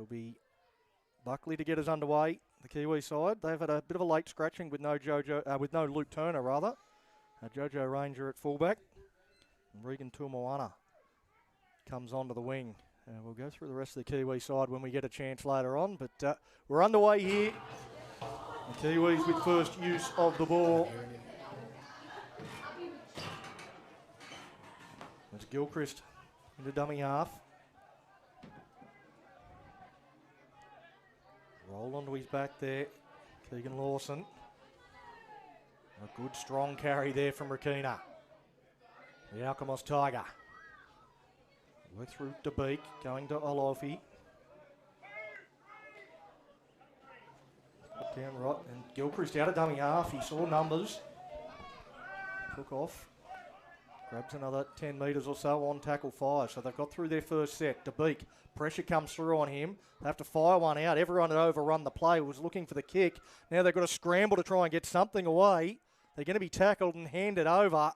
It'll be Buckley to get us underway. The Kiwi side. They've had a bit of a late scratching with no Luke Turner rather. Jojo Ranger at fullback. And Regan Tuamoana comes onto the wing. We'll go through the rest of the Kiwi side when we get a chance later on. But we're underway here. The Kiwis with first use of the ball. It's Gilchrist into dummy half. Roll onto his back there. Keegan Lawson. A good strong carry there from Rakina. The Alkimos Tiger. Work through to Beak, going to Olofi. Down right, and Gilchrist out of dummy half. He saw numbers. Took off. Grabs another 10 metres or so on tackle 5. So they've got through their first set. DeBeek, pressure comes through on him. They have to fire one out. Everyone had overrun the play, was looking for the kick. Now they've got to scramble to try and get something away. They're going to be tackled and handed over.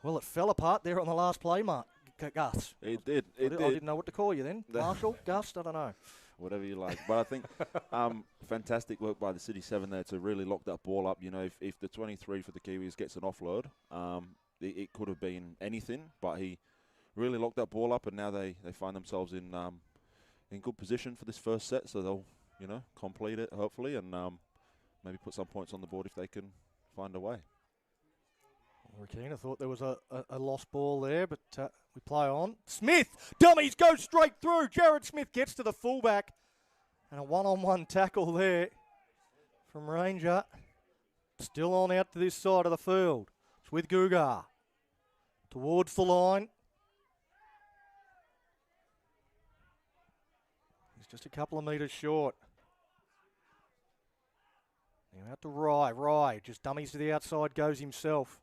Well, it fell apart there on the last play, Mark. Gus. It did. I didn't know what to call you then. Marshall, Gus, I don't know. Whatever you like. But I think fantastic work by the City 7 there to really lock that ball up. You know, if the 23 for the Kiwis gets an offload, it could have been anything. But he really locked that ball up, and now they find themselves in good position for this first set. So they'll, you know, complete it, hopefully, and maybe put some points on the board if they can find a way. Rakina thought there was a lost ball there, but we play on. Smith, dummies, go straight through. Jared Smith gets to the fullback. And a one-on-one tackle there from Ranger. Still on out to this side of the field. It's with Gugar. Towards the line. He's just a couple of metres short. Now out to Rye. Rye just dummies to the outside, goes himself.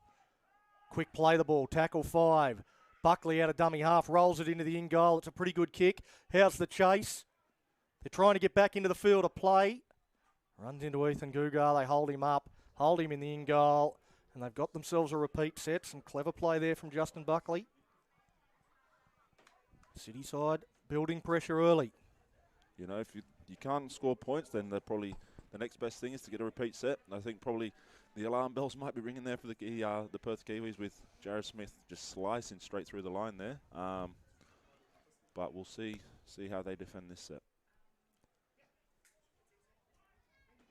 Quick play the ball, tackle 5. Buckley out of dummy half, rolls it into the in goal. It's a pretty good kick. How's the chase? They're trying to get back into the field of play. Runs into Ethan Gugar, they hold him up, hold him in the in goal, and they've got themselves a repeat set. Some clever play there from Justin Buckley. City side building pressure early. You know, if you can't score points, then they're probably the next best thing is to get a repeat set. And I think probably the alarm bells might be ringing there for the Perth Kiwis with Jared Smith just slicing straight through the line there. But we'll see how they defend this set.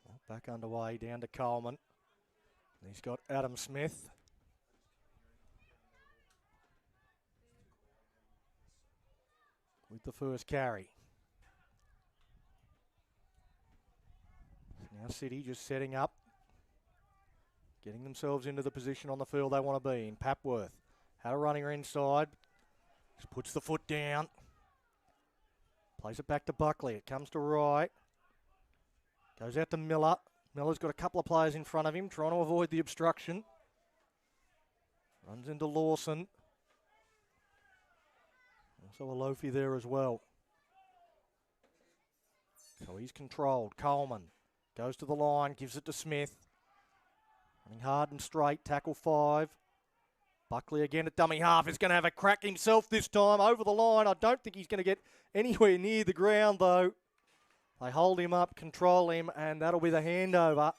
Well, back underway down to Coleman. He's got Adam Smith. With the first carry. Now City just setting up. Getting themselves into the position on the field they want to be in. Papworth had a runner inside. Just puts the foot down. Plays it back to Buckley. It comes to Wright. Goes out to Miller. Miller's got a couple of players in front of him, trying to avoid the obstruction. Runs into Lawson. Also a Lofi there as well. So he's controlled. Coleman goes to the line, gives it to Smith. Running hard and straight, tackle 5. Buckley again at dummy half is going to have a crack himself this time over the line. I don't think he's going to get anywhere near the ground though. They hold him up, control him, and that'll be the handover.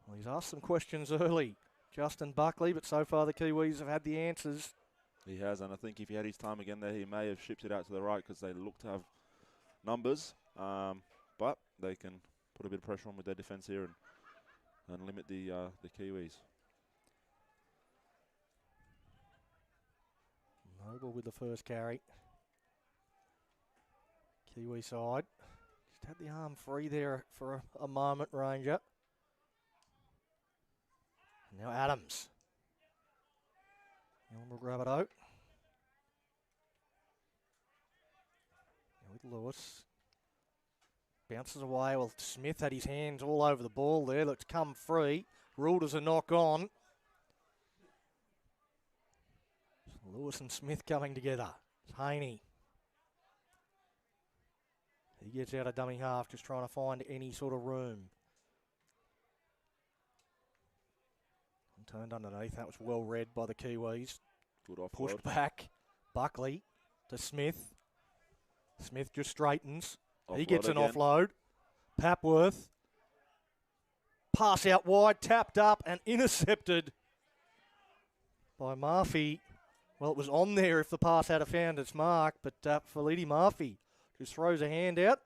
Well, he's asked some questions early, Justin Buckley, but so far the Kiwis have had the answers. He has, and I think if he had his time again there, he may have shipped it out to the right because they look to have numbers, but they can put a bit of pressure on with their defence here and limit the Kiwis. Noble with the first carry. Kiwi side. Just had the arm free there for a moment, Ranger. And now Adams. Elmer Rabbitoh. With Lewis. Bounces away. Well, Smith had his hands all over the ball there. Looks come free. Ruled as a knock on. Lewis and Smith coming together. It's Haney. He gets out of dummy half, just trying to find any sort of room. And turned underneath. That was well read by the Kiwis. Good offload. Pushed back. Buckley to Smith. Smith just straightens. He Offload gets an again. offload. Papworth. Pass out wide, tapped up and intercepted by Murphy. Well, it was on there if the pass had found its mark, but Felidi Murphy just throws a hand out,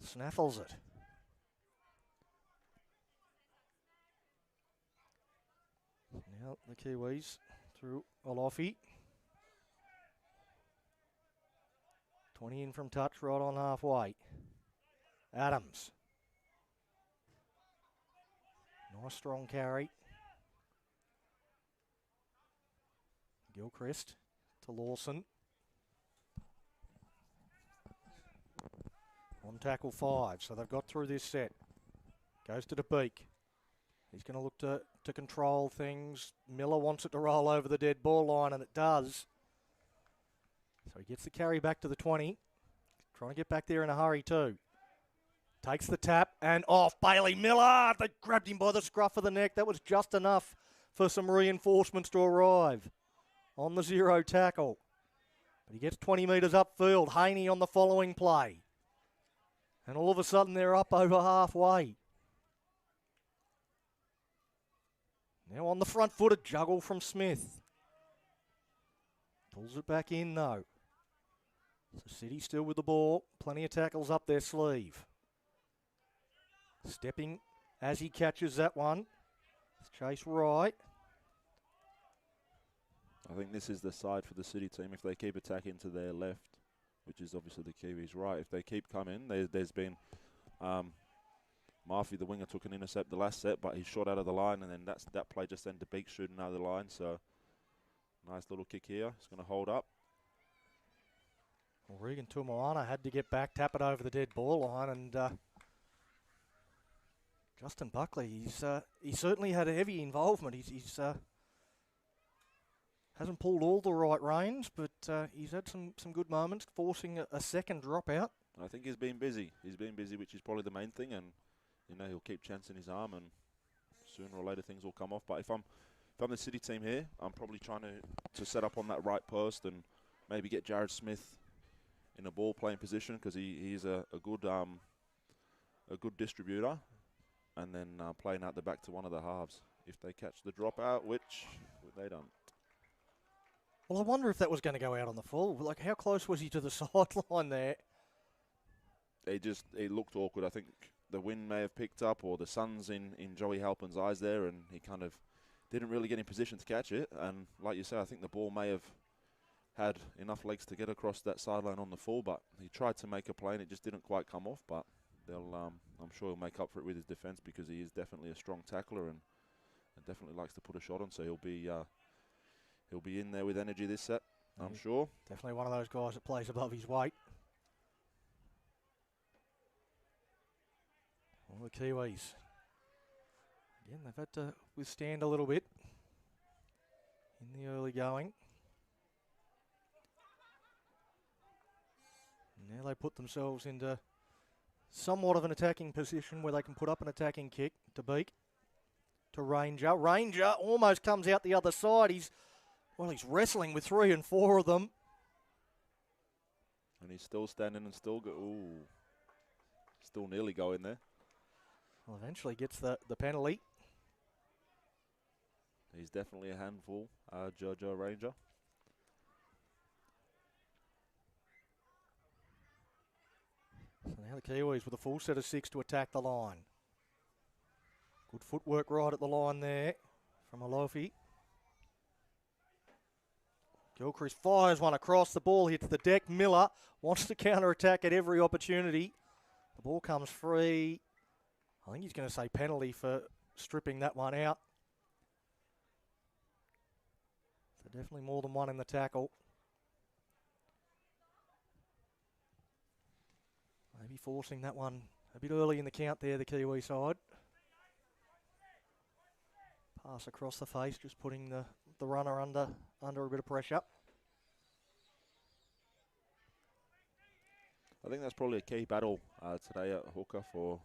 snaffles it. Now the Kiwis through Olofi. 20 in from touch, right on halfway. Adams. Nice strong carry. Gilchrist to Lawson. On tackle 5, so they've got through this set. Goes to DeBeek. He's going to look to control things. Miller wants it to roll over the dead ball line, and it does. So he gets the carry back to the 20. Trying to get back there in a hurry too. Takes the tap and off. Bailey Miller. They grabbed him by the scruff of the neck. That was just enough for some reinforcements to arrive on the 0 tackle. But he gets 20 metres upfield. Haney on the following play. And all of a sudden they're up over halfway. Now on the front foot, a juggle from Smith. Pulls it back in though. So City still with the ball. Plenty of tackles up their sleeve. Stepping as he catches that one. It's Chase Wright. I think this is the side for the City team. If they keep attacking to their left, which is obviously the Kiwis' right, if they keep coming, there's been Murphy, the winger, took an intercept the last set, but he shot out of the line, and then that play just ended Beak shooting out of the line. So nice little kick here. It's going to hold up. Well, Regan Tumoana had to get back, tap it over the dead ball line, and Justin Buckley, he certainly had a heavy involvement. He's hasn't pulled all the right reins, but he's had some good moments, forcing a second dropout. I think he's been busy. He's been busy, which is probably the main thing, and he'll keep chancing his arm, and sooner or later things will come off. But if I'm the City team here, I'm probably trying to set up on that right post and maybe get Jared Smith in a ball playing position, because he's a good distributor, and then playing out the back to one of the halves if they catch the dropout, which they don't. Well, I wonder if that was going to go out on the full. Like, how close was he to the sideline there? It looked awkward. I think the wind may have picked up, or the sun's in Joey Halpin's eyes there, and he kind of didn't really get in position to catch it. And like you said, I think the ball may have had enough legs to get across that sideline on the full, but he tried to make a play and it just didn't quite come off. But I'm sure he'll make up for it with his defence, because he is definitely a strong tackler and definitely likes to put a shot on. So he'll be in there with energy this set, I'm sure. Definitely one of those guys that plays above his weight. Well, the Kiwis, again, they've had to withstand a little bit in the early going. Now they put themselves into somewhat of an attacking position where they can put up an attacking kick to Beak, to Ranger. Ranger almost comes out the other side. He's wrestling with 3 and 4 of them. And he's still standing and still still nearly going there. Well, eventually gets the penalty. He's definitely a handful, Jojo Ranger. So now the Kiwis with a full set of 6 to attack the line. Good footwork right at the line there from Alofi. Gilchrist fires one across. The ball hits the deck. Miller wants to counter-attack at every opportunity. The ball comes free. I think he's going to say penalty for stripping that one out. So definitely more than one in the tackle. Maybe forcing that one a bit early in the count there, the Kiwi side. Pass across the face, just putting the runner under a bit of pressure. I think that's probably a key battle today at hooker for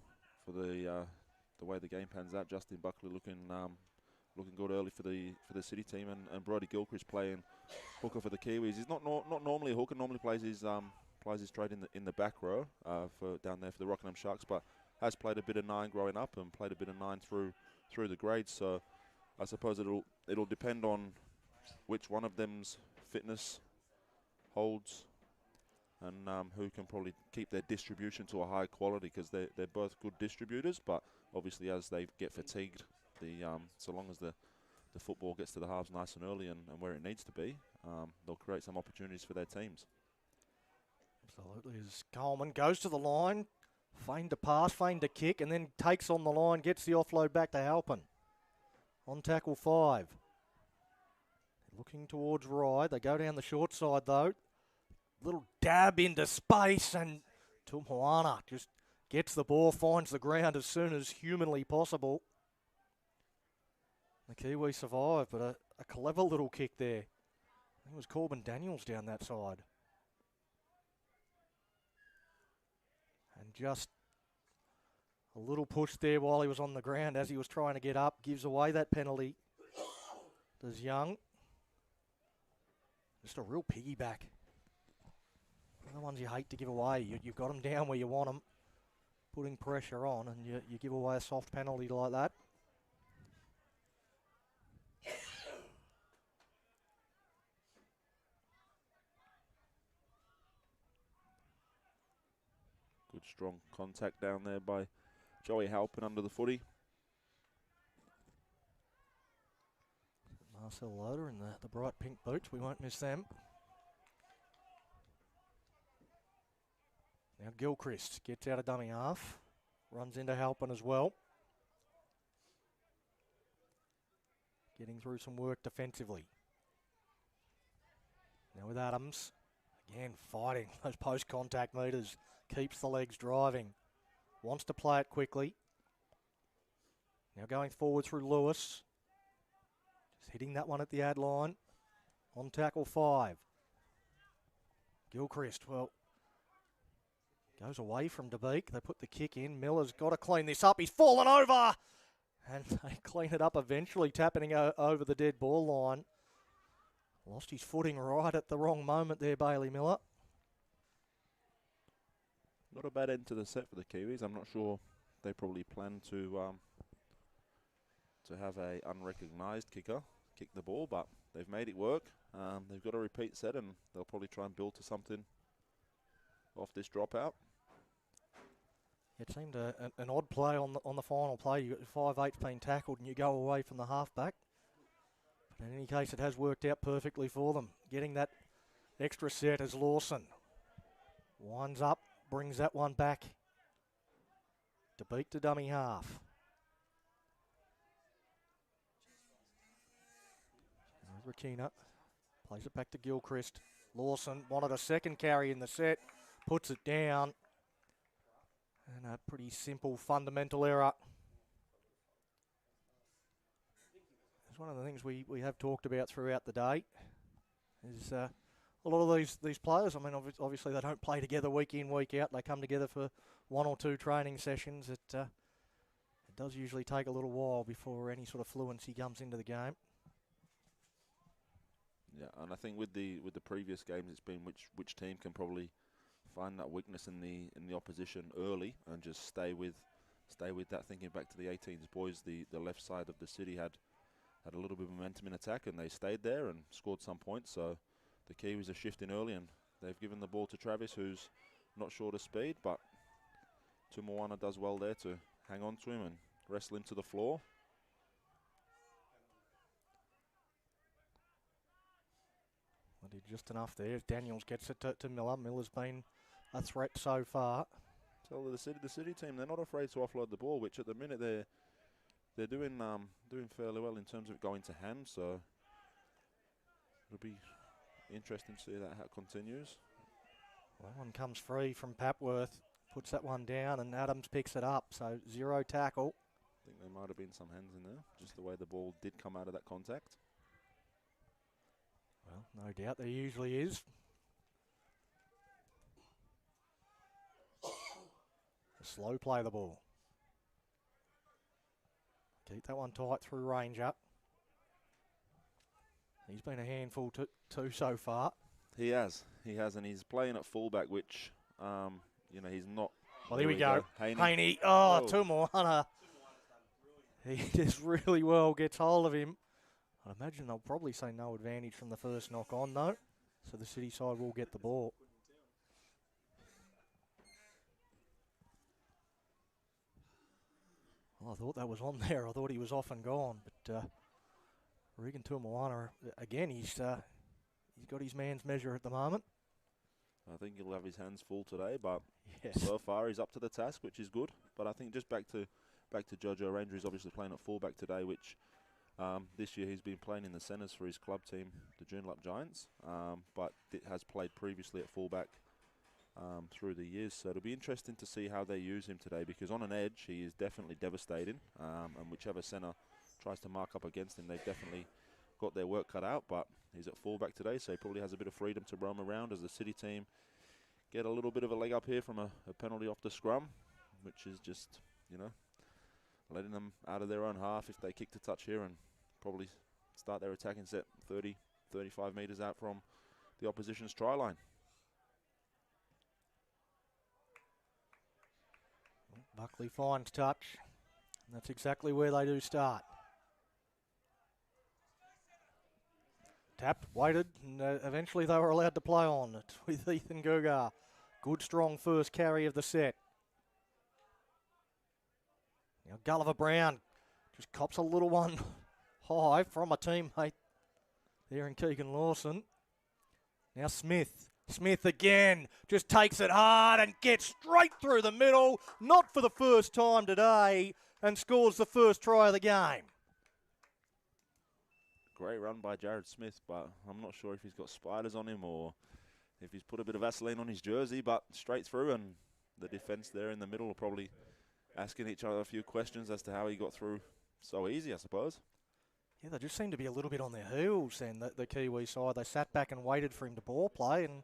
the way the game pans out. Justin Buckley looking looking good early for the City team, and Brodie Gilchrist playing hooker for the Kiwis. He's not normally a hooker. Normally plays his trade in the back row for down there for the Rockingham Sharks, but has played a bit of 9 growing up and played a bit of 9 through the grades. So I suppose it'll depend on which one of them's fitness holds, and who can probably keep their distribution to a high quality, because they're both good distributors. But obviously, as they get fatigued, so long as the football gets to the halves nice and early and where it needs to be, they'll create some opportunities for their teams. Absolutely. As Coleman goes to the line, feigned to pass, feigned to kick, and then takes on the line, gets the offload back to Halpin. On tackle 5. Looking towards Rye. They go down the short side though. Little dab into space, and Tumuana just gets the ball, finds the ground as soon as humanly possible. The Kiwis survive, but a clever little kick there. I think it was Corbin Daniels down that side. And just a little push there while he was on the ground as he was trying to get up. Gives away that penalty. Does Young. Just a real piggyback. The ones you hate to give away. You've got them down where you want them. Putting pressure on, and you give away a soft penalty like that. Good strong contact down there by Joey Halpin under the footy. Marcel Loader in the bright pink boots. We won't miss them. Now Gilchrist gets out of dummy half. Runs into Halpin as well. Getting through some work defensively. Now with Adams. Again, fighting those post-contact meters. Keeps the legs driving. Wants to play it quickly. Now going forward through Lewis. Just hitting that one at the ad line. On tackle 5. Gilchrist, well, goes away from DeBeek. They put the kick in. Miller's got to clean this up. He's fallen over. And they clean it up eventually, tapping over the dead ball line. Lost his footing right at the wrong moment there, Bailey Miller. Not a bad end to the set for the Kiwis. I'm not sure they probably plan to have a unrecognised kicker kick the ball, but they've made it work. They've got a repeat set, and they'll probably try and build to something off this dropout. It seemed an odd play on the final play. You got 5/8 being tackled, and you go away from the halfback. But in any case, it has worked out perfectly for them. Getting that extra set as Lawson winds up, brings that one back to beat the dummy half. Rakina plays it back to Gilchrist. Lawson wanted a second carry in the set, puts it down. And a pretty simple fundamental error. It's one of the things we have talked about throughout the day. Is a lot of these players, I mean, obviously they don't play together week in, week out. They come together for 1 or 2 training sessions. It does usually take a little while before any sort of fluency comes into the game. Yeah, and I think with the previous games, it's been which team can probably find that weakness in the opposition early and just stay with that. Thinking back to the 18s boys, the left side of the City had a little bit of momentum in attack, and they stayed there and scored some points. So the Kiwis are shifting early, and they've given the ball to Travis, who's not short of speed, but Tumuana does well there to hang on to him and wrestle him to the floor. I did just enough there. Daniels gets it to Miller. Miller's been a threat so far. So the City team, they're not afraid to offload the ball, which at the minute they're doing fairly well in terms of going to hand. So it'll be interesting to see how it continues. Well, one comes free from Papworth, puts that one down, and Adams picks it up. So 0 tackle. I think there might have been some hands in there, just the way the ball did come out of that contact. Well, no doubt there usually is. Slow play the ball. Keep that one tight through Ranger. He's been a handful too so far. He has, and he's playing at fullback, which, you know, he's not. Well, here we go. Haney. Haney. Oh, Tumoana. He just really well gets hold of him. I imagine they'll probably say no advantage from the first knock on, though. So the City side will get the ball. Well, I thought that was on there. I thought he was off and gone. But Regan Tumoana, again, he's got his man's measure at the moment. I think he'll have his hands full today, but yes. So far he's up to the task, which is good. But I think just back to Jojo Ranger, he's obviously playing at fullback today, which this year he's been playing in the centres for his club team, the Joondalup Giants, but has played previously at fullback through the years. So it'll be interesting to see how they use him today, because on an edge he is definitely devastating, and whichever centre tries to mark up against him, they've definitely got their work cut out. But he's at fullback today, so he probably has a bit of freedom to roam around as the City team get a little bit of a leg up here from a penalty off the scrum, which is just, you know, letting them out of their own half if they kick to touch here and probably start their attacking set 30, 35 metres out from the opposition's try line. Buckley finds touch. And that's exactly where they do start. Tapped, waited, and eventually they were allowed to play on it with Ethan Gugar. Good, strong first carry of the set. Now Gulliver Brown just cops a little one high from a teammate there in Keegan Lawson. Now Smith. Smith again just takes it hard and gets straight through the middle, not for the first time today, and scores the first try of the game. Great run by Jared Smith, but I'm not sure if he's got spiders on him or if he's put a bit of Vaseline on his jersey, but straight through, and the defence there in the middle are probably asking each other a few questions as to how he got through so easy, I suppose. Yeah, they just seem to be a little bit on their heels then, the Kiwi side. They sat back and waited for him to ball play, and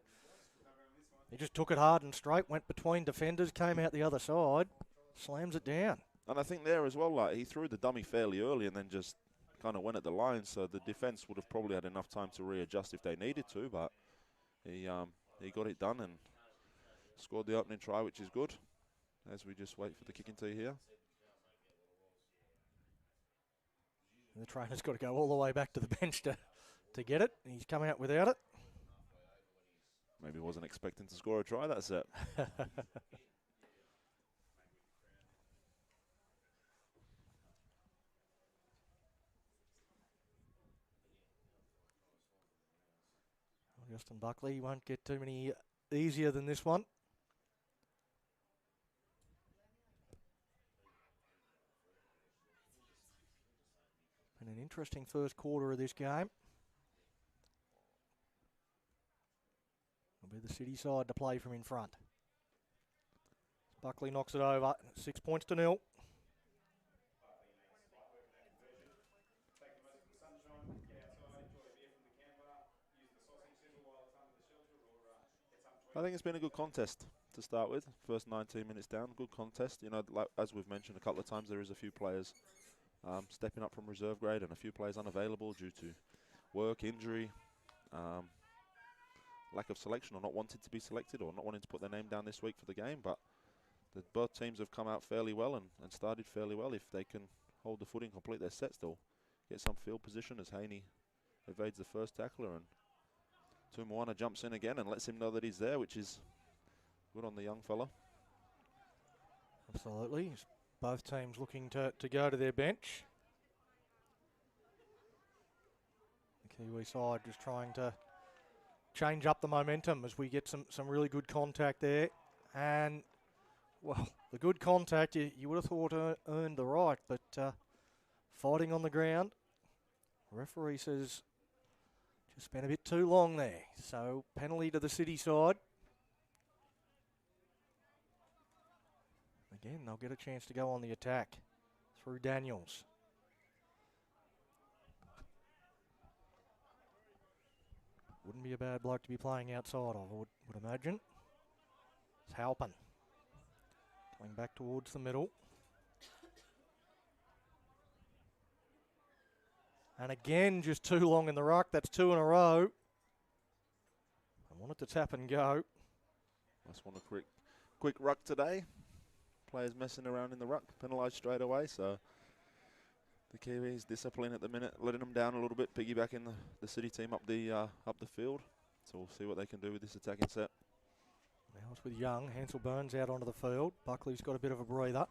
he just took it hard and straight, went between defenders, came out the other side, slams it down. And I think there as well, like, he threw the dummy fairly early and then just kind of went at the line, so the defence would have probably had enough time to readjust if they needed to, but he got it done and scored the opening try, which is good, as we just wait for the kicking tee here. And the trainer's got to go all the way back to the bench to get it. He's come out without it. Maybe wasn't expecting to score a try that set. Justin Buckley won't get too many easier than this one. And an interesting first quarter of this game. It'll be the City side to play from in front. Buckley knocks it over, 6 points to 0. I think it's been a good contest to start with. First 19 minutes down, good contest. You know, like, as we've mentioned a couple of times, there is a few players stepping up from reserve grade and a few players unavailable due to work, injury, lack of selection, or not wanting to be selected, or not wanting to put their name down this week for the game. But both teams have come out fairly well and started fairly well. If they can hold the footing, complete their sets, they'll get some field position as Haney evades the first tackler, and Tumoana jumps in again and lets him know that he's there, which is good on the young fella. Absolutely. Both teams looking to go to their bench. The Kiwi side just trying to change up the momentum as we get some really good contact there. And, well, the good contact you would have thought earned the right, but fighting on the ground. Referee says just spent a bit too long there. So penalty to the City side. Again, they'll get a chance to go on the attack through Daniels. Wouldn't be a bad bloke to be playing outside of, I would imagine. It's Halpin. Coming back towards the middle. And again, just too long in the ruck. That's 2 in a row. I want it to tap and go. Just want a quick ruck today. Players messing around in the ruck, penalised straight away. So the Kiwis discipline at the minute, letting them down a little bit, piggybacking the City team up the field. So we'll see what they can do with this attacking set. Now it's with Young. Hansel Burns out onto the field. Buckley's got a bit of a breather.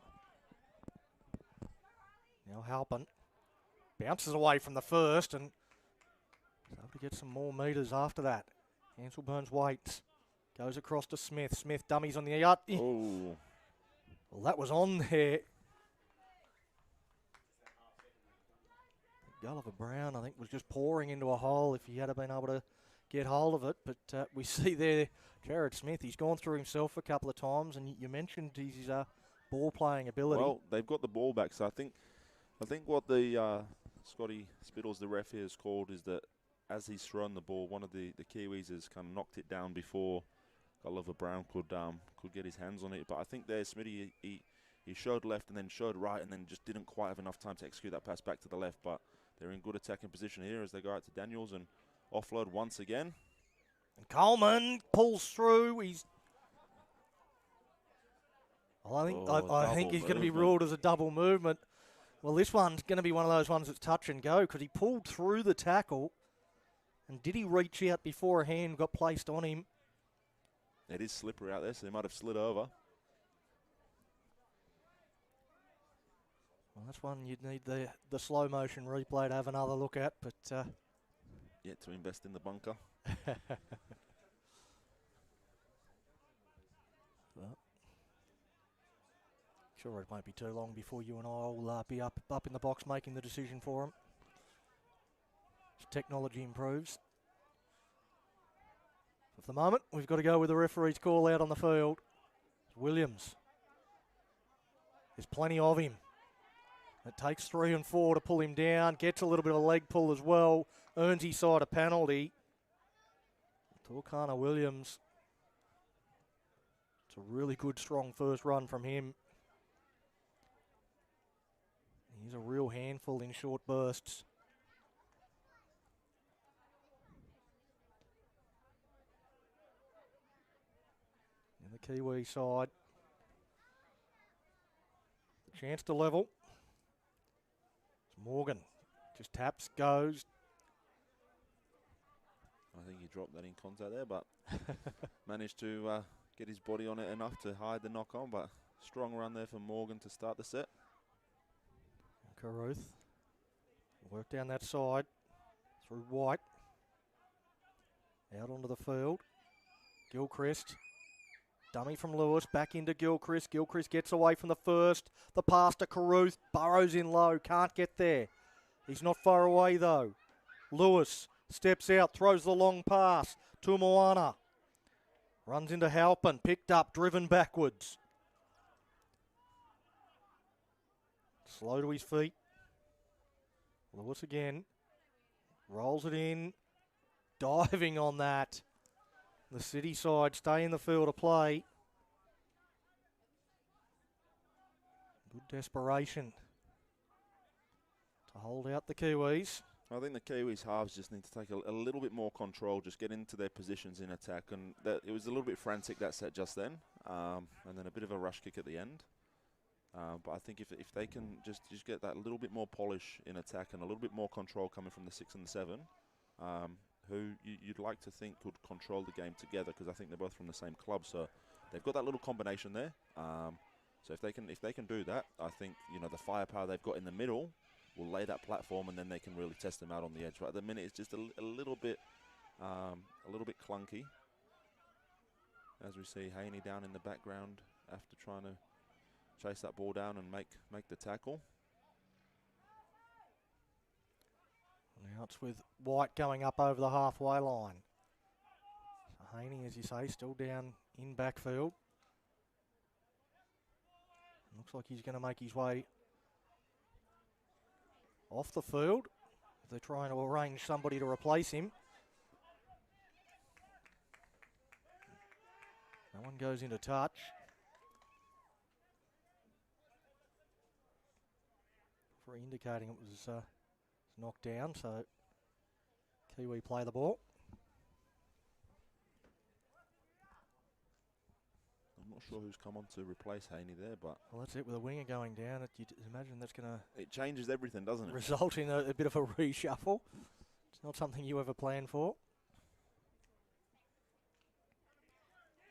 Now Halpin bounces away from the first and is able to get some more metres after that. Hansel Burns waits. Goes across to Smith. Smith dummies on the out. Oh. Well, that was on there. Gulliver Brown, I think, was just pouring into a hole if he had been able to get hold of it. But we see there Jared Smith. He's gone through himself a couple of times, and you mentioned his ball-playing ability. Well, they've got the ball back, so I think what the Scotty Spittles, the ref here, has called is that as he's thrown the ball, one of the Kiwis has kind of knocked it down before Gulliver Brown could get his hands on it. But I think there, Smitty, he showed left and then showed right and then just didn't quite have enough time to execute that pass back to the left. But they're in good attacking position here as they go out to Daniels and offload once again. And Coleman pulls through. I think he's going to be ruled as a double movement. Well, this one's going to be one of those ones that's touch and go because he pulled through the tackle. And did he reach out before a hand got placed on him? It is slippery out there, so he might have slid over. Well, that's one you'd need the slow motion replay to have another look at, but yet to invest in the bunker. Well, sure, it won't be too long before you and I will be up in the box making the decision for him. As technology improves. For the moment, we've got to go with the referee's call out on the field. Williams. There's plenty of him. It takes 3 and 4 to pull him down. Gets a little bit of leg pull as well. Earns his side a penalty. Torkana Williams. It's a really good, strong first run from him. He's a real handful in short bursts. In the Kiwi side. Chance to level. Morgan just taps, goes. I think he dropped that in contact there, but managed to get his body on it enough to hide the knock on, but strong run there for Morgan to start the set. Carruth work down that side through White. Out onto the field. Gilchrist. Dummy from Lewis, back into Gilchrist. Gilchrist gets away from the first. The pass to Carruth, burrows in low, can't get there. He's not far away though. Lewis steps out, throws the long pass to Moana. Runs into Halpin, picked up, driven backwards. Slow to his feet. Lewis again. Rolls it in. Diving on that. The City side stay in the field of play. Good desperation to hold out the Kiwis. I think the Kiwis halves just need to take a little bit more control, just get into their positions in attack. And it was a little bit frantic, that set just then. And then a bit of a rush kick at the end. But I think if they can just get that little bit more polish in attack and a little bit more control coming from the 6 and the 7, who you'd like to think could control the game together, because I think they're both from the same club, so they've got that little combination there. So if they can do that, I think the firepower they've got in the middle will lay that platform, and then they can really test them out on the edge. But at the minute, it's just a little bit clunky. As we see Haney down in the background after trying to chase that ball down and make the tackle. Now it's with White going up over the halfway line. So Haney, as you say, still down in backfield. Looks like he's going to make his way off the field. They're trying to arrange somebody to replace him. That one goes into touch. For indicating it was knocked down, so Kiwi play the ball. I'm not sure who's come on to replace Haney there, but... Well, that's it with a winger going down. You'd imagine that's going to... It changes everything, doesn't it? Result in a bit of a reshuffle. It's not something you ever planned for.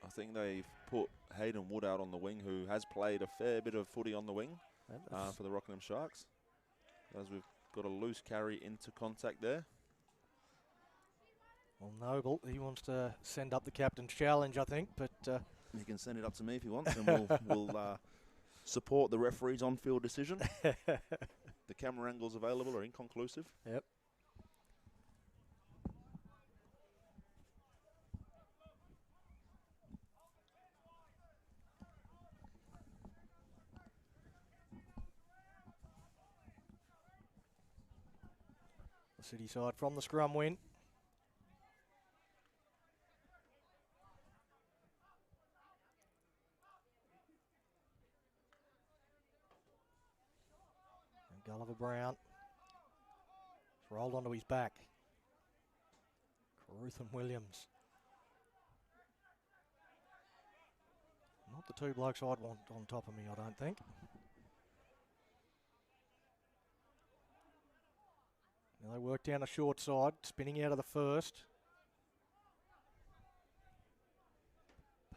I think they've put Hayden Wood out on the wing, who has played a fair bit of footy on the wing for the Rockingham Sharks. As we've got a loose carry into contact there. Well, Noble, he wants to send up the captain's challenge, I think, but... he can send it up to me if he wants, and we'll support the referee's on-field decision. The camera angles available are inconclusive. Yep. The City side from the scrum win. Gulliver Brown. It's rolled onto his back. Caruthan Williams. Not the two blokes I'd want on top of me, I don't think. Now they work down the short side, spinning out of the first.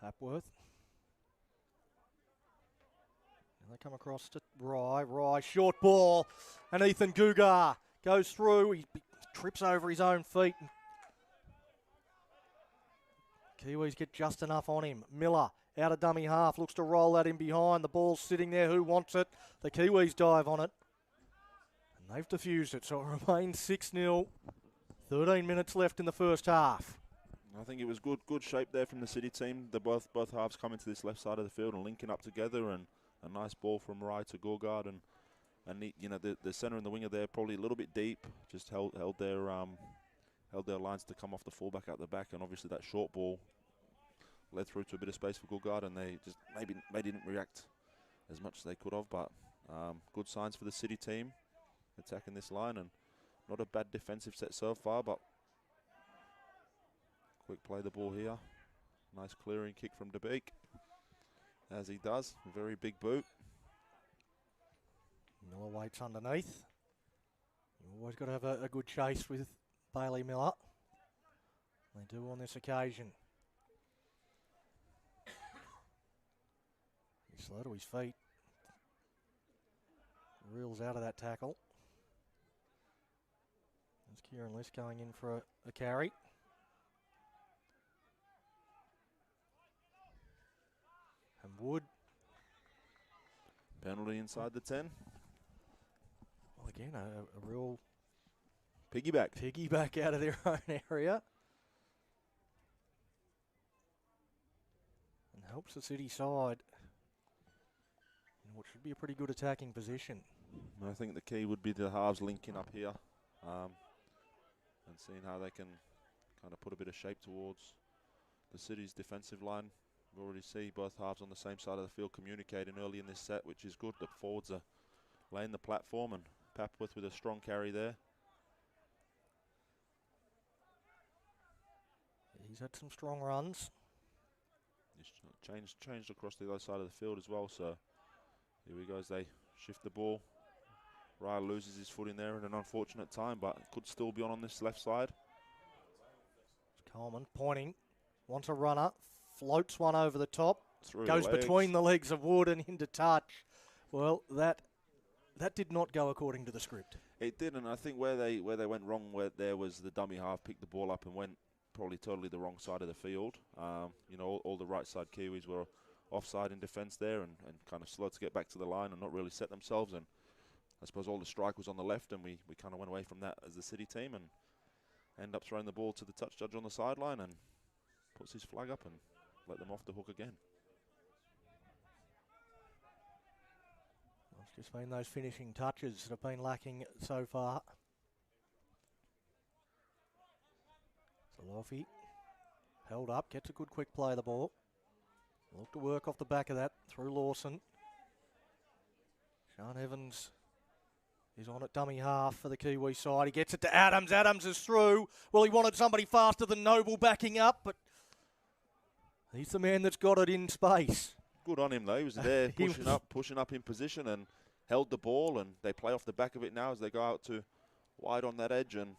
Papworth. They come across to Rye, short ball, and Ethan Gugar goes through. He trips over his own feet. Kiwis get just enough on him. Miller out of dummy half, looks to roll that in behind. The ball's sitting there. Who wants it? The Kiwis dive on it, and they've defused it. So it remains 6-0. 13 minutes left in the first half. I think it was good shape there from the City team. Both halves coming to this left side of the field and linking up together, and a nice ball from Rye to Gorgard, and the centre and the winger there probably a little bit deep, just held their lines to come off the fullback out the back, and obviously that short ball led through to a bit of space for Gorgard, and they just maybe didn't react as much as they could have, but good signs for the City team attacking this line, and not a bad defensive set so far, but quick play the ball here. Nice clearing kick from De Beek. As he does, a very big boot. Miller waits underneath. You've always got to have a good chase with Bailey Miller. They do on this occasion. He's slow to his feet. Reels out of that tackle. There's Kieran Liss going in for a carry. And Wood. Penalty inside the 10. Well, again, a real piggyback out of their own area. And helps the City side in what should be a pretty good attacking position. I think the key would be the halves linking up here and seeing how they can kind of put a bit of shape towards the City's defensive line. We already see both halves on the same side of the field communicating early in this set, which is good. The forwards are laying the platform, and Papworth with a strong carry there. He's had some strong runs. He's changed across the other side of the field as well, so here we go as they shift the ball. Ryle loses his foot in there in an unfortunate time, but could still be on this left side. Coleman pointing, wants a runner, floats one over the top, through goes between the legs of Wood and into touch. Well, that did not go according to the script. It didn't. I think where they went wrong there was the dummy half picked the ball up and went probably totally the wrong side of the field. All the right side Kiwis were offside in defence there and kind of slow to get back to the line and not really set themselves. And I suppose all the strike was on the left, and we kind of went away from that as the City team and end up throwing the ball to the touch judge on the sideline, and puts his flag up and let them off the hook again. It's just been those finishing touches that have been lacking so far. Salofi held up, gets a good quick play of the ball. Look to work off the back of that through Lawson. Sean Evans He's on at dummy half for the Kiwi side. He gets it to Adams. Adams is through. Well, he wanted somebody faster than Noble backing up, but he's the man that's got it in space. Good on him, though. He was there pushing up in position and held the ball, and they play off the back of it now as they go out to wide on that edge, and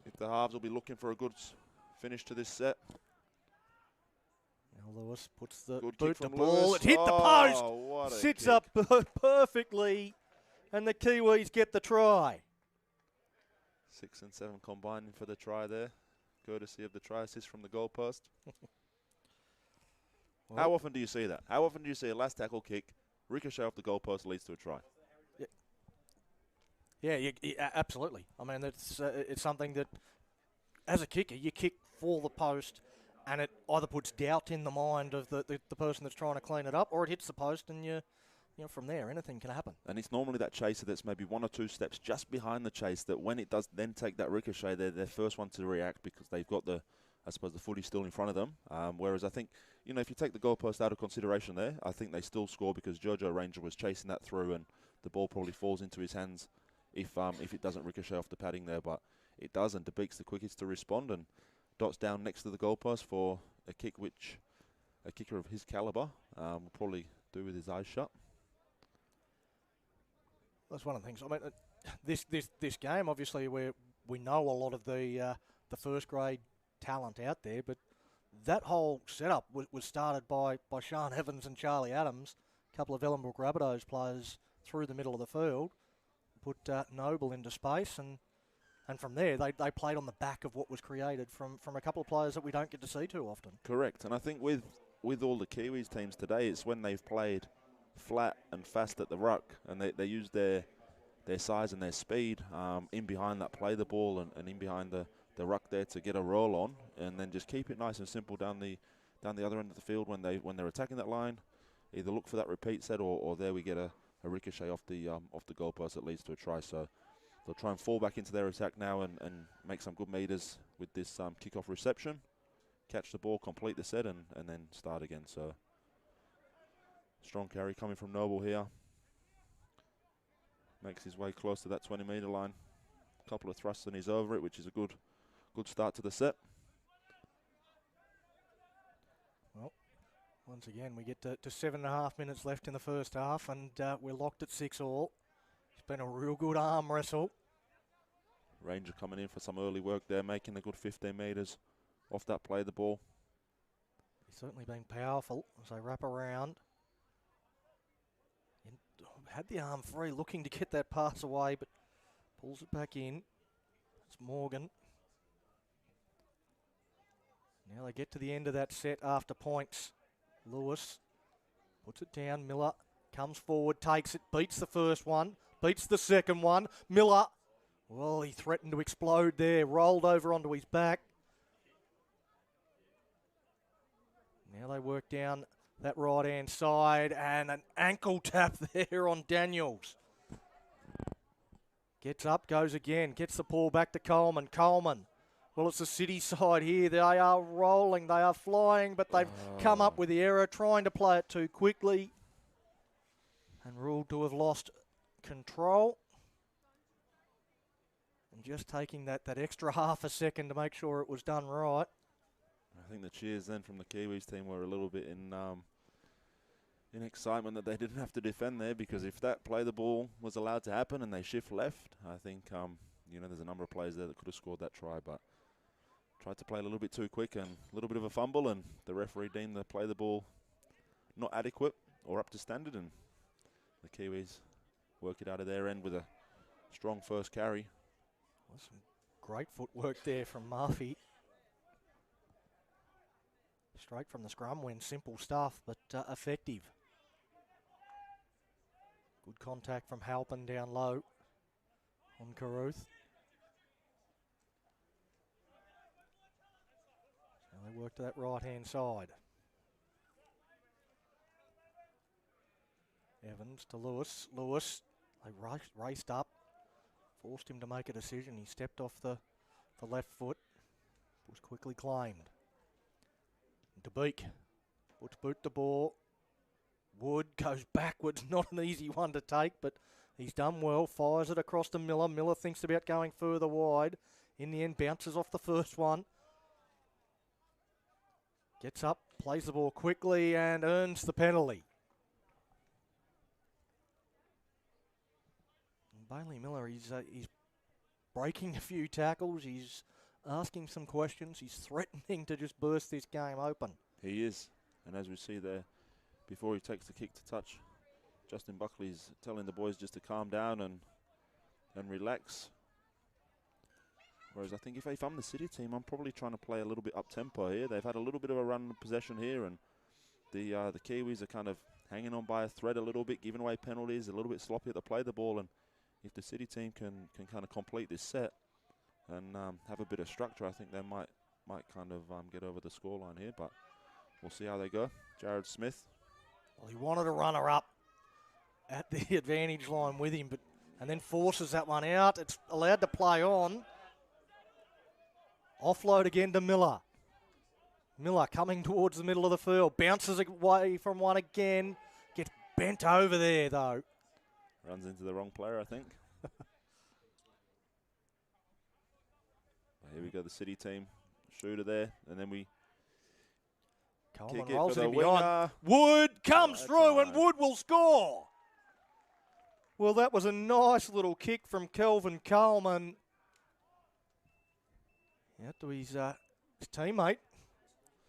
if the halves will be looking for a good finish to this set. Now Lewis puts the good boot kick to from ball. Lewis. It hit the post. What a Sits kick. up perfectly, and the Kiwis get the try. 6 and 7 combining for the try there, courtesy of the try assist from the goalpost. Well, how often do you see that? How often do you see a last tackle kick, ricochet off the goalpost, leads to a try? Yeah, absolutely. I mean, it's something that, as a kicker, you kick for the post, and it either puts doubt in the mind of the person that's trying to clean it up, or it hits the post, and from there, anything can happen. And it's normally that chaser that's maybe 1 or 2 steps just behind the chase that when it does then take that ricochet, they're the first one to react because they've got the footy still in front of them. Whereas I think, if you take the goalpost out of consideration there, I think they still score because Jojo Ranger was chasing that through and the ball probably falls into his hands if it doesn't ricochet off the padding there. But it does, and DeBeek's the quickest to respond and dots down next to the goalpost for a kick which a kicker of his calibre will probably do with his eyes shut. That's one of the things. I mean, this game, obviously, we know a lot of the first grade talent out there, but that whole setup was started by Sean Evans and Charlie Adams, a couple of Ellenbrook Rabbitohs players through the middle of the field, put Noble into space, and from there they played on the back of what was created from a couple of players that we don't get to see too often. Correct, and I think with all the Kiwis teams today, it's when they've played flat and fast at the ruck, and they use their size and their speed in behind that play the ball and in behind the ruck there to get a roll on, and then just keep it nice and simple down the other end of the field when they're attacking that line. Either look for that repeat set or there we get a ricochet off the goalpost that leads to a try. So they'll try and fall back into their attack now and make some good meters with this kickoff reception, catch the ball, complete the set, and then start again. So strong carry coming from Noble here. Makes his way close to that 20-metre line. A couple of thrusts and he's over it, which is a good start to the set. Well, once again, we get to 7.5 minutes left in the first half, and we're locked at 6-all. It's been a real good arm wrestle. Ranger coming in for some early work there, making a good 15 metres off that play the ball. He's certainly been powerful as they wrap around. Had the arm free, looking to get that pass away, but pulls it back in. It's Morgan. Now they get to the end of that set after points. Lewis puts it down. Miller comes forward, takes it, beats the first one, beats the second one. Miller, well, he threatened to explode there, rolled over onto his back. Now they work down that right-hand side, and an ankle tap there on Daniels. Gets up, goes again, gets the ball back to Coleman. Coleman, well, it's the City side here. They are rolling, they are flying, but they've come up with the error, trying to play it too quickly, and ruled to have lost control. And just taking that extra half a second to make sure it was done right. I think the cheers then from the Kiwis team were a little bit in excitement that they didn't have to defend there, because if that play the ball was allowed to happen and they shift left, I think there's a number of players there that could have scored that try, but tried to play a little bit too quick and a little bit of a fumble, and the referee deemed the play the ball not adequate or up to standard, and the Kiwis work it out of their end with a strong first carry. Well, some great footwork there from Murphy. Straight from the scrum win, simple stuff, but effective. Good contact from Halpin down low on Carruth. Now they work to that right-hand side. Evans to Lewis. Lewis, they raced up, forced him to make a decision. He stepped off the left foot, was quickly claimed. DeBeek puts boot the ball. Wood goes backwards, not an easy one to take, but He's done well, fires it across to Miller. Miller thinks about going further wide. In the end, bounces off the first one. Gets up, plays the ball quickly and earns the penalty. And Bailey Miller, he's breaking a few tackles. He's asking some questions. He's threatening to just burst this game open. He is. And as we see there, before he takes the kick to touch, Justin Buckley's telling the boys just to calm down and relax. Whereas I think if I'm the City team, I'm probably trying to play a little bit up-tempo here. They've had a little bit of a run of possession here, and the Kiwis are kind of hanging on by a thread a little bit, giving away penalties, a little bit sloppy at the play the ball. And if the City team can kind of complete this set and have a bit of structure, I think they might kind of get over the scoreline here. But we'll see how they go. Jared Smith. Well, he wanted a runner up at the advantage line with him, and then forces that one out. It's allowed to play on. Offload again to Miller. Miller coming towards the middle of the field. Bounces away from one again. Gets bent over there, though. Runs into the wrong player, I think. Here we go, the City team. Shooter there, and then we Coleman kick it rolls for it the in behind. winger. Wood comes through, and time. Wood will score. Well, that was a nice little kick from Kelvin Coleman. Out to his teammate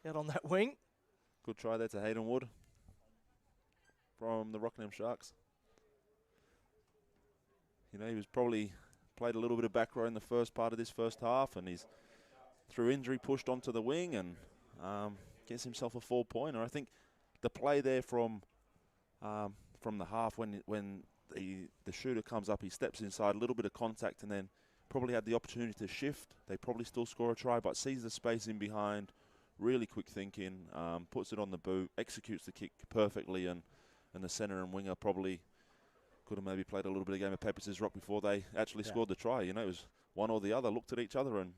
out on that wing. Good try there to Hayden Wood from the Rockingham Sharks. You know, he was probably played a little bit of back row in the first part of this first half, and he's through injury pushed onto the wing and gets himself a 4-pointer. I think the play there from the half when the shooter comes up, he steps inside, a little bit of contact, and then probably had the opportunity to shift. They probably still score a try, but sees the space in behind, really quick thinking, puts it on the boot, executes the kick perfectly, and the centre and winger probably could have maybe played a little bit of game of paper, scissors, rock before they actually scored the try. You know, it was one or the other, looked at each other, and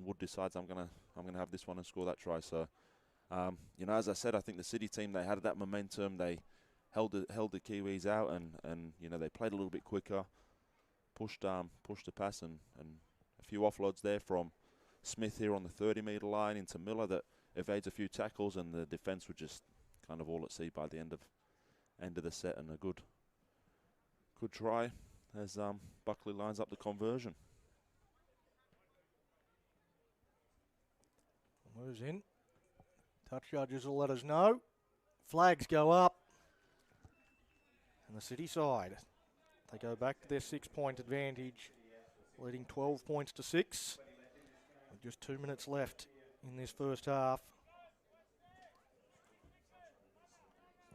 Wood decides I'm gonna have this one and score that try. So, you know, as I said, I think the City team, they had that momentum. They held the Kiwis out, and you know, they played a little bit quicker. Pushed the pass and a few offloads there from Smith here on the 30-metre line into Miller that evades a few tackles, and the defence were just kind of all at sea by the end of the set, and a good try as Buckley lines up the conversion. Moves in. Touch judges will let us know. Flags go up. And the City side, they go back to their 6-point advantage, leading 12 points to 6. With just 2 minutes left in this first half.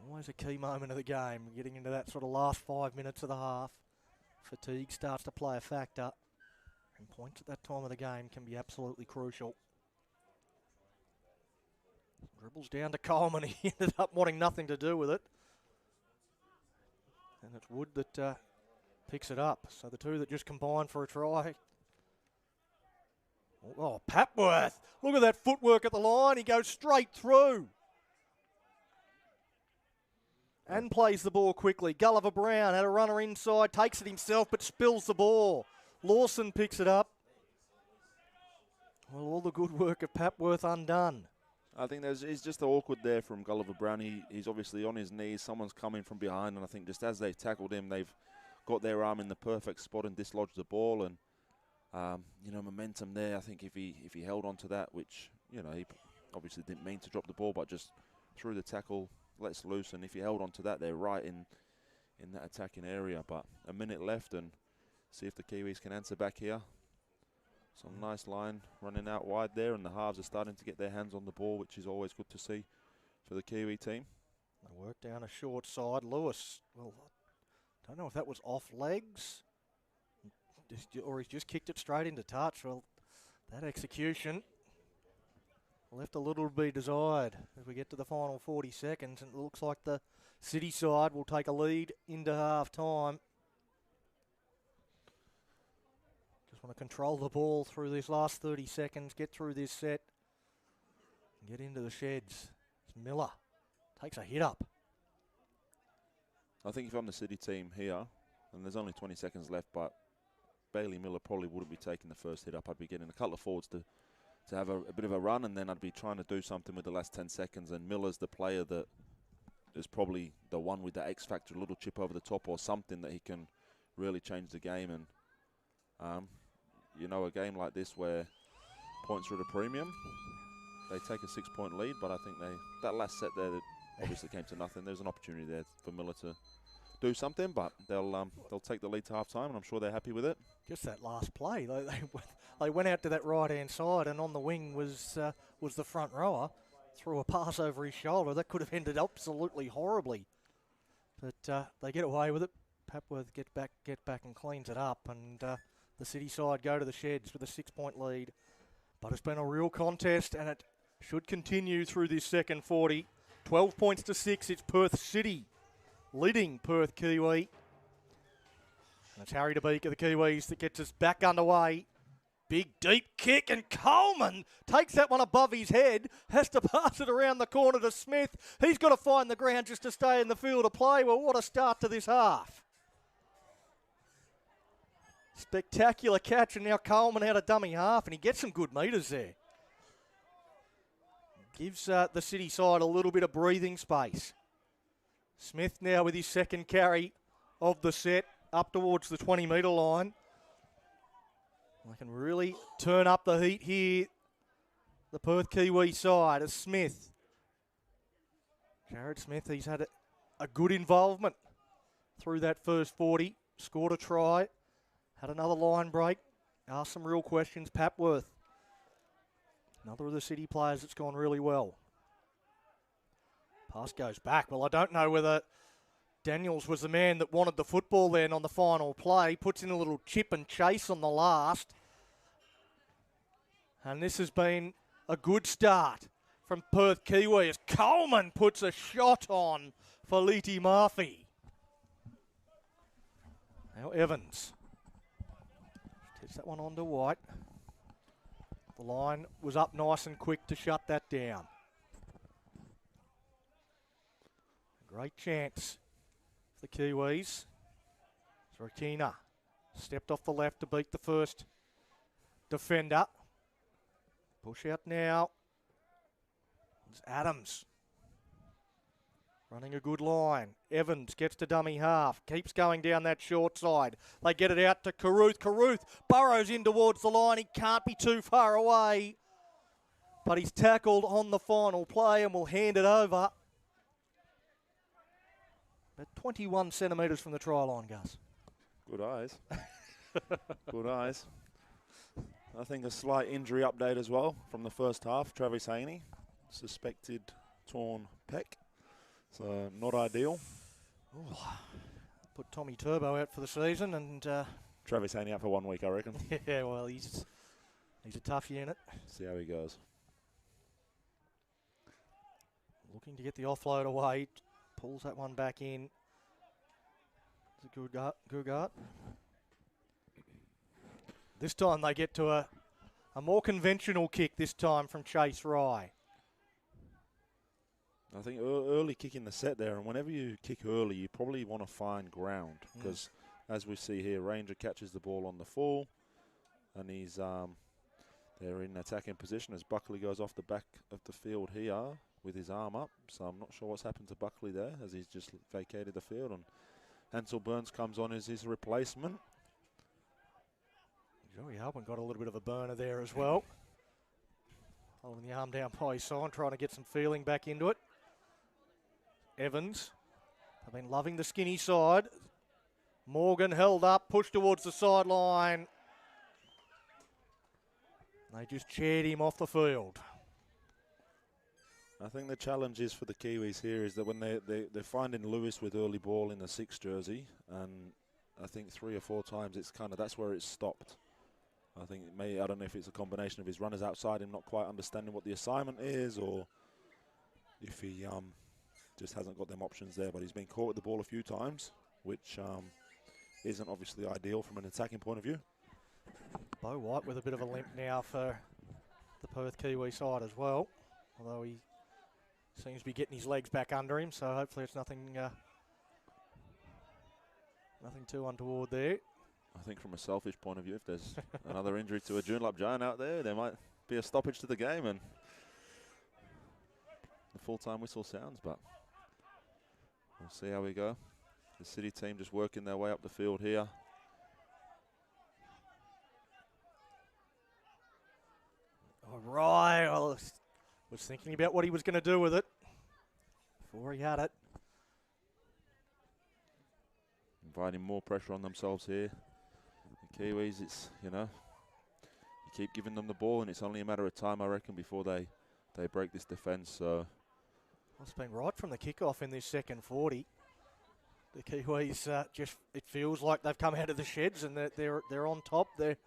Always a key moment of the game, getting into that sort of last 5 minutes of the half. Fatigue starts to play a factor, and points at that time of the game can be absolutely crucial. Dribbles down to Coleman. He ended up wanting nothing to do with it. And it's Wood that picks it up. So the two that just combined for a try. Oh, Papworth. Look at that footwork at the line. He goes straight through. And plays the ball quickly. Gulliver Brown had a runner inside, takes it himself, but spills the ball. Lawson picks it up. Well, all the good work of Papworth undone. I think it's just awkward there from Gulliver Brown. He's obviously on his knees. Someone's coming from behind, and I think just as they've tackled him, they've got their arm in the perfect spot and dislodged the ball. And you know, momentum there. I think if he held on to that, which, you know, he obviously didn't mean to drop the ball, but just threw the tackle, lets loose, and if he held on to that, they're right in that attacking area. But a minute left, and see if the Kiwis can answer back here. Some nice line running out wide there, and the halves are starting to get their hands on the ball, which is always good to see for the Kiwi team. They work down a short side. Lewis, well, I don't know if that was off legs or he's just kicked it straight into touch. Well, that execution left a little to be desired as we get to the final 40 seconds, and it looks like the City side will take a lead into half time. Want to control the ball through this last 30 seconds, get through this set, and get into the sheds. It's Miller takes a hit up. I think if I'm the City team here, and there's only 20 seconds left, but Bailey Miller probably wouldn't be taking the first hit up. I'd be getting a couple of forwards to have a bit of a run, and then I'd be trying to do something with the last 10 seconds, and Miller's the player that is probably the one with the X factor, a little chip over the top or something that he can really change the game. And you know, a game like this where points are at a premium, they take a 6-point lead, but I think that last set there that obviously came to nothing. There's an opportunity there for Miller to do something, but they'll take the lead to half time, and I'm sure they're happy with it. Just that last play, they went out to that right hand side, and on the wing was the front rower. Threw a pass over his shoulder that could have ended absolutely horribly, but they get away with it. Papworth get back and cleans it up, and the City side go to the sheds with a 6-point lead. But it's been a real contest, and it should continue through this second 40. 12 points to 6. It's Perth City leading Perth Kiwi. And it's Harry DeBeek of the Kiwis that gets us back underway. Big deep kick, and Coleman takes that one above his head, has to pass it around the corner to Smith. He's got to find the ground just to stay in the field of play. Well, what a start to this half. Spectacular catch, and now Coleman out of dummy half, and he gets some good metres there. Gives the City side a little bit of breathing space. Smith now with his second carry of the set up towards the 20-metre line. They can really turn up the heat here. The Perth Kiwi side as Smith. Jared Smith, he's had a good involvement through that first 40. Scored a try. Had another line break. Asked some real questions. Papworth, another of the City players that's gone really well. Pass goes back. Well, I don't know whether Daniels was the man that wanted the football then on the final play. Puts in a little chip and chase on the last. And this has been a good start from Perth Kiwi as Coleman puts a shot on for Liti Murphy. Now Evans. Takes that one on to White. The line was up nice and quick to shut that down. Great chance for the Kiwis. Rakina stepped off the left to beat the first defender. Push out now. It's Adams. Running a good line. Evans gets to dummy half. Keeps going down that short side. They get it out to Carruth. Carruth burrows in towards the line. He can't be too far away. But he's tackled on the final play and will hand it over. About 21 centimetres from the try line, Gus. Good eyes. Good eyes. I think a slight injury update as well from the first half. Travis Haney, suspected torn pec. So not ideal. Ooh. Put Tommy Turbo out for the season, and Travis Haney out for 1 week, I reckon. Yeah, well, he's a tough unit. See how he goes. Looking to get the offload away. Pulls that one back in. It's a Gugart. This time they get to a more conventional kick this time from Chase Rye. I think early kick in the set there, and whenever you kick early, you probably want to find ground because, as we see here, Ranger catches the ball on the fall, and he's they're in attacking position as Buckley goes off the back of the field here with his arm up. So I'm not sure what's happened to Buckley there as he's just vacated the field, and Hansel Burns comes on as his replacement. Joey Halpin got a little bit of a burner there as well. Holding the arm down by his side, trying to get some feeling back into it. Evans, I've been loving the skinny side. Morgan held up, pushed towards the sideline. They just cheered him off the field. I think the challenge is for the Kiwis here is that when they're finding Lewis with early ball in the 6 jersey, and I think 3 or 4 times it's kind of that's where it's stopped. I think I don't know if it's a combination of his runners outside him not quite understanding what the assignment is, or if he just hasn't got them options there. But he's been caught with the ball a few times, which isn't obviously ideal from an attacking point of view. Bo White with a bit of a limp now for the Perth Kiwi side as well, although he seems to be getting his legs back under him, so hopefully it's nothing Nothing too untoward there. I think from a selfish point of view, if there's another injury to a Joondalup giant out there might be a stoppage to the game and the full-time whistle sounds, but we'll see how we go. The City team just working their way up the field here. All right, I was thinking about what he was going to do with it before he had it. Inviting more pressure on themselves here. The Kiwis, it's, you keep giving them the ball and it's only a matter of time, I reckon, before they break this defence. So Well, it's been right from the kickoff in this second 40. The Kiwis it feels like they've come out of the sheds and they're on top. They're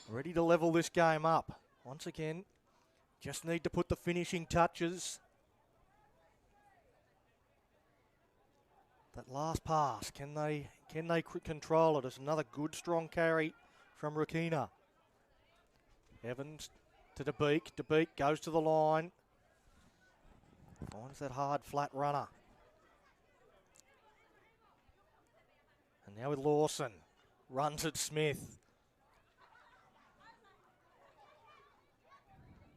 ready to level this game up. Once again, just need to put the finishing touches. That last pass, can they control it? It's another good strong carry from Rakina. Evans to DeBeek. DeBeek goes to the line. Finds that hard flat runner. And now with Lawson. Runs at Smith.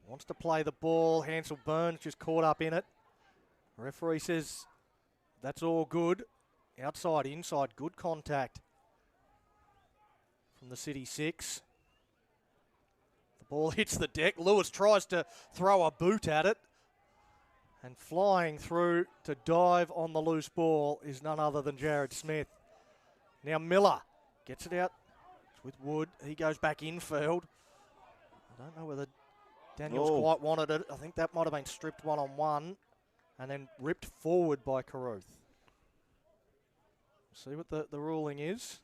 Wants to play the ball. Hansel Burns just caught up in it. Referee says that's all good. Outside, inside, good contact from the City 6. The ball hits the deck. Lewis tries to throw a boot at it. And flying through to dive on the loose ball is none other than Jared Smith. Now Miller gets it out. It's with Wood. He goes back infield. I don't know whether Daniels quite wanted it. I think that might have been stripped one-on-one and then ripped forward by Carruth. See what the ruling is.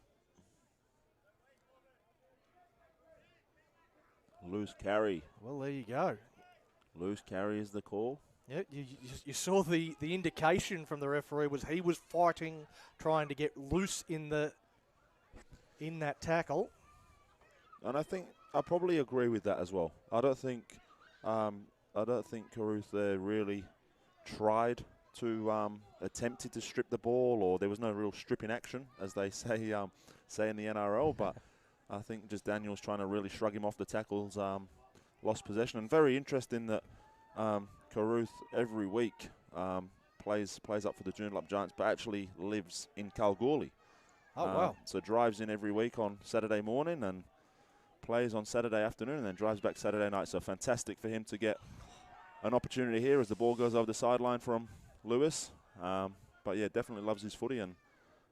Loose carry. Well, there you go. Loose carry is the call. Yeah, you saw the indication from the referee was he was fighting, trying to get loose in that tackle. And I think I probably agree with that as well. I don't think Carruth there really tried to attempted to strip the ball, or there was no real stripping action, as they say in the NRL. But I think just Daniels trying to really shrug him off the tackles, lost possession. And very interesting that Carruth every week plays up for the Joondalup Giants, but actually lives in Kalgoorlie. Oh, wow. So drives in every week on Saturday morning and plays on Saturday afternoon and then drives back Saturday night. So fantastic for him to get an opportunity here as the ball goes over the sideline from Lewis. But yeah, definitely loves his footy and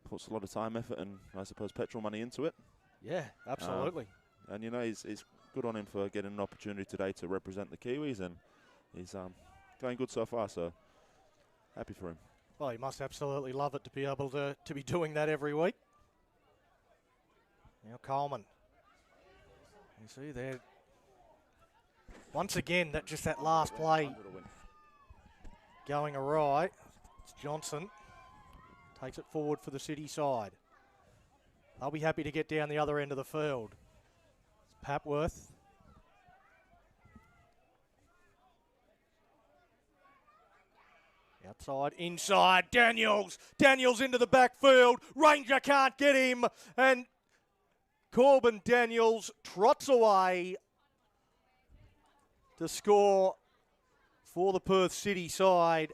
puts a lot of time, effort and I suppose petrol money into it. Yeah, absolutely. And he's good on him for getting an opportunity today to represent the Kiwis, and he's going good so far, so happy for him. Well, he must absolutely love it to be able to be doing that every week. Now Coleman. You see there. Once again, that last play going awry. It's Johnson. Takes it forward for the City side. They'll be happy to get down the other end of the field. It's Papworth. Outside, inside, Daniels. Daniels into the backfield. Ranger can't get him. And Corbin Daniels trots away to score for the Perth City side.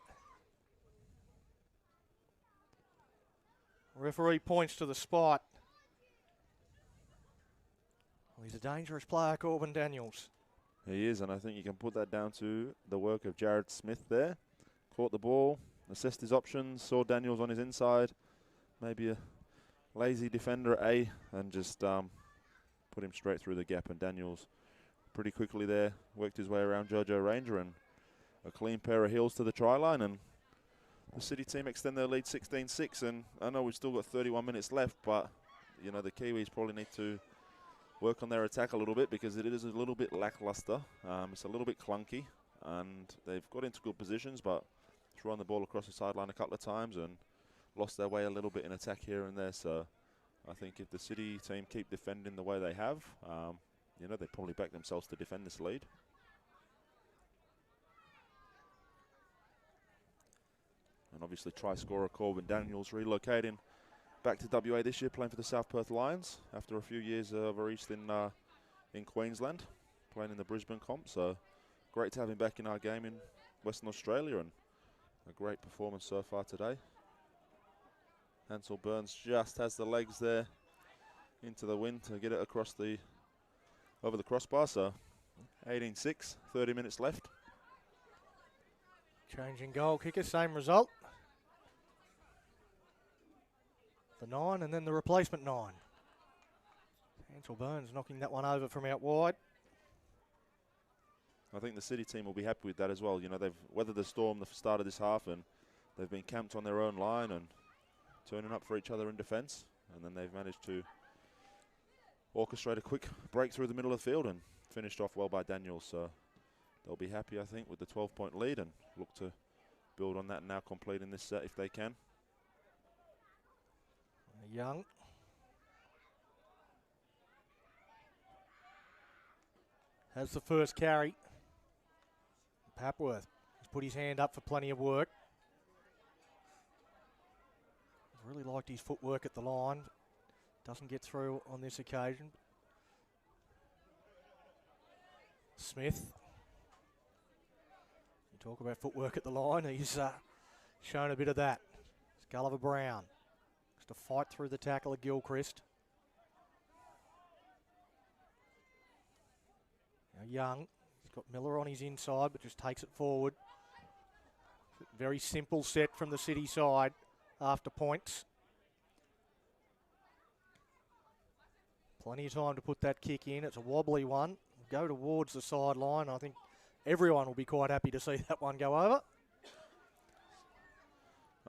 Referee points to the spot. Well, he's a dangerous player, Corbin Daniels. He is, and I think you can put that down to the work of Jared Smith there. Caught the ball, assessed his options, saw Daniels on his inside. Maybe a lazy defender at A, and just put him straight through the gap. And Daniels pretty quickly there worked his way around Jojo Ranger, and a clean pair of heels to the try line. And the City team extend their lead 16-6. And I know we've still got 31 minutes left, but the Kiwis probably need to work on their attack a little bit because it is a little bit lackluster. It's a little bit clunky, and they've got into good positions, but thrown the ball across the sideline a couple of times and lost their way a little bit in attack here and there. So I think if the City team keep defending the way they have, they probably back themselves to defend this lead. And obviously try scorer Corbin Daniels relocating back to WA this year, playing for the South Perth Lions after a few years over east in Queensland, playing in the Brisbane comp. So great to have him back in our game in Western Australia, and a great performance so far today. Hansel Burns just has the legs there into the wind to get it across over the crossbar. So 18-6, 30 minutes left. Changing goal kicker, same result. The 9 and then the replacement 9. Hansel Burns knocking that one over from out wide. I think the City team will be happy with that as well. You know, they've weathered the storm the start of this half, and they've been camped on their own line and turning up for each other in defence. And then they've managed to orchestrate a quick break through the middle of the field and finished off well by Daniels. So they'll be happy, I think, with the 12-point lead and look to build on that and now complete in this set if they can. Young. Has the first carry. Papworth has put his hand up for plenty of work. Really liked his footwork at the line. Doesn't get through on this occasion. Smith. You talk about footwork at the line. He's shown a bit of that. It's Gulliver Brown. Just to fight through the tackle of Gilchrist. Now Young. He's got Miller on his inside, but just takes it forward. Very simple set from the City side after points. Plenty of time to put that kick in. It's a wobbly one. Go towards the sideline. I think everyone will be quite happy to see that one go over.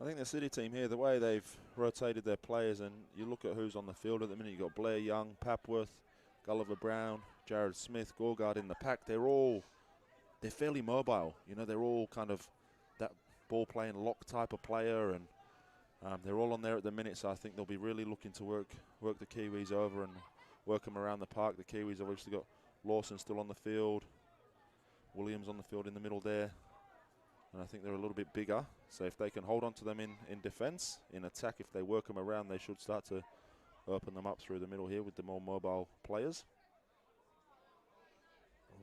I think the City team here, the way they've rotated their players, and you look at who's on the field at the minute, you've got Blair Young, Papworth, Gulliver Brown, Jared Smith, Gorgard in the pack. They're fairly mobile. You know, they're all kind of that ball-playing lock type of player, and they're all on there at the minute, so I think they'll be really looking to work the Kiwis over and work them around the park. The Kiwis have obviously got Lawson still on the field, Williams on the field in the middle there, and I think they're a little bit bigger. So if they can hold on to them in defence, in attack, if they work them around, they should start to open them up through the middle here with the more mobile players.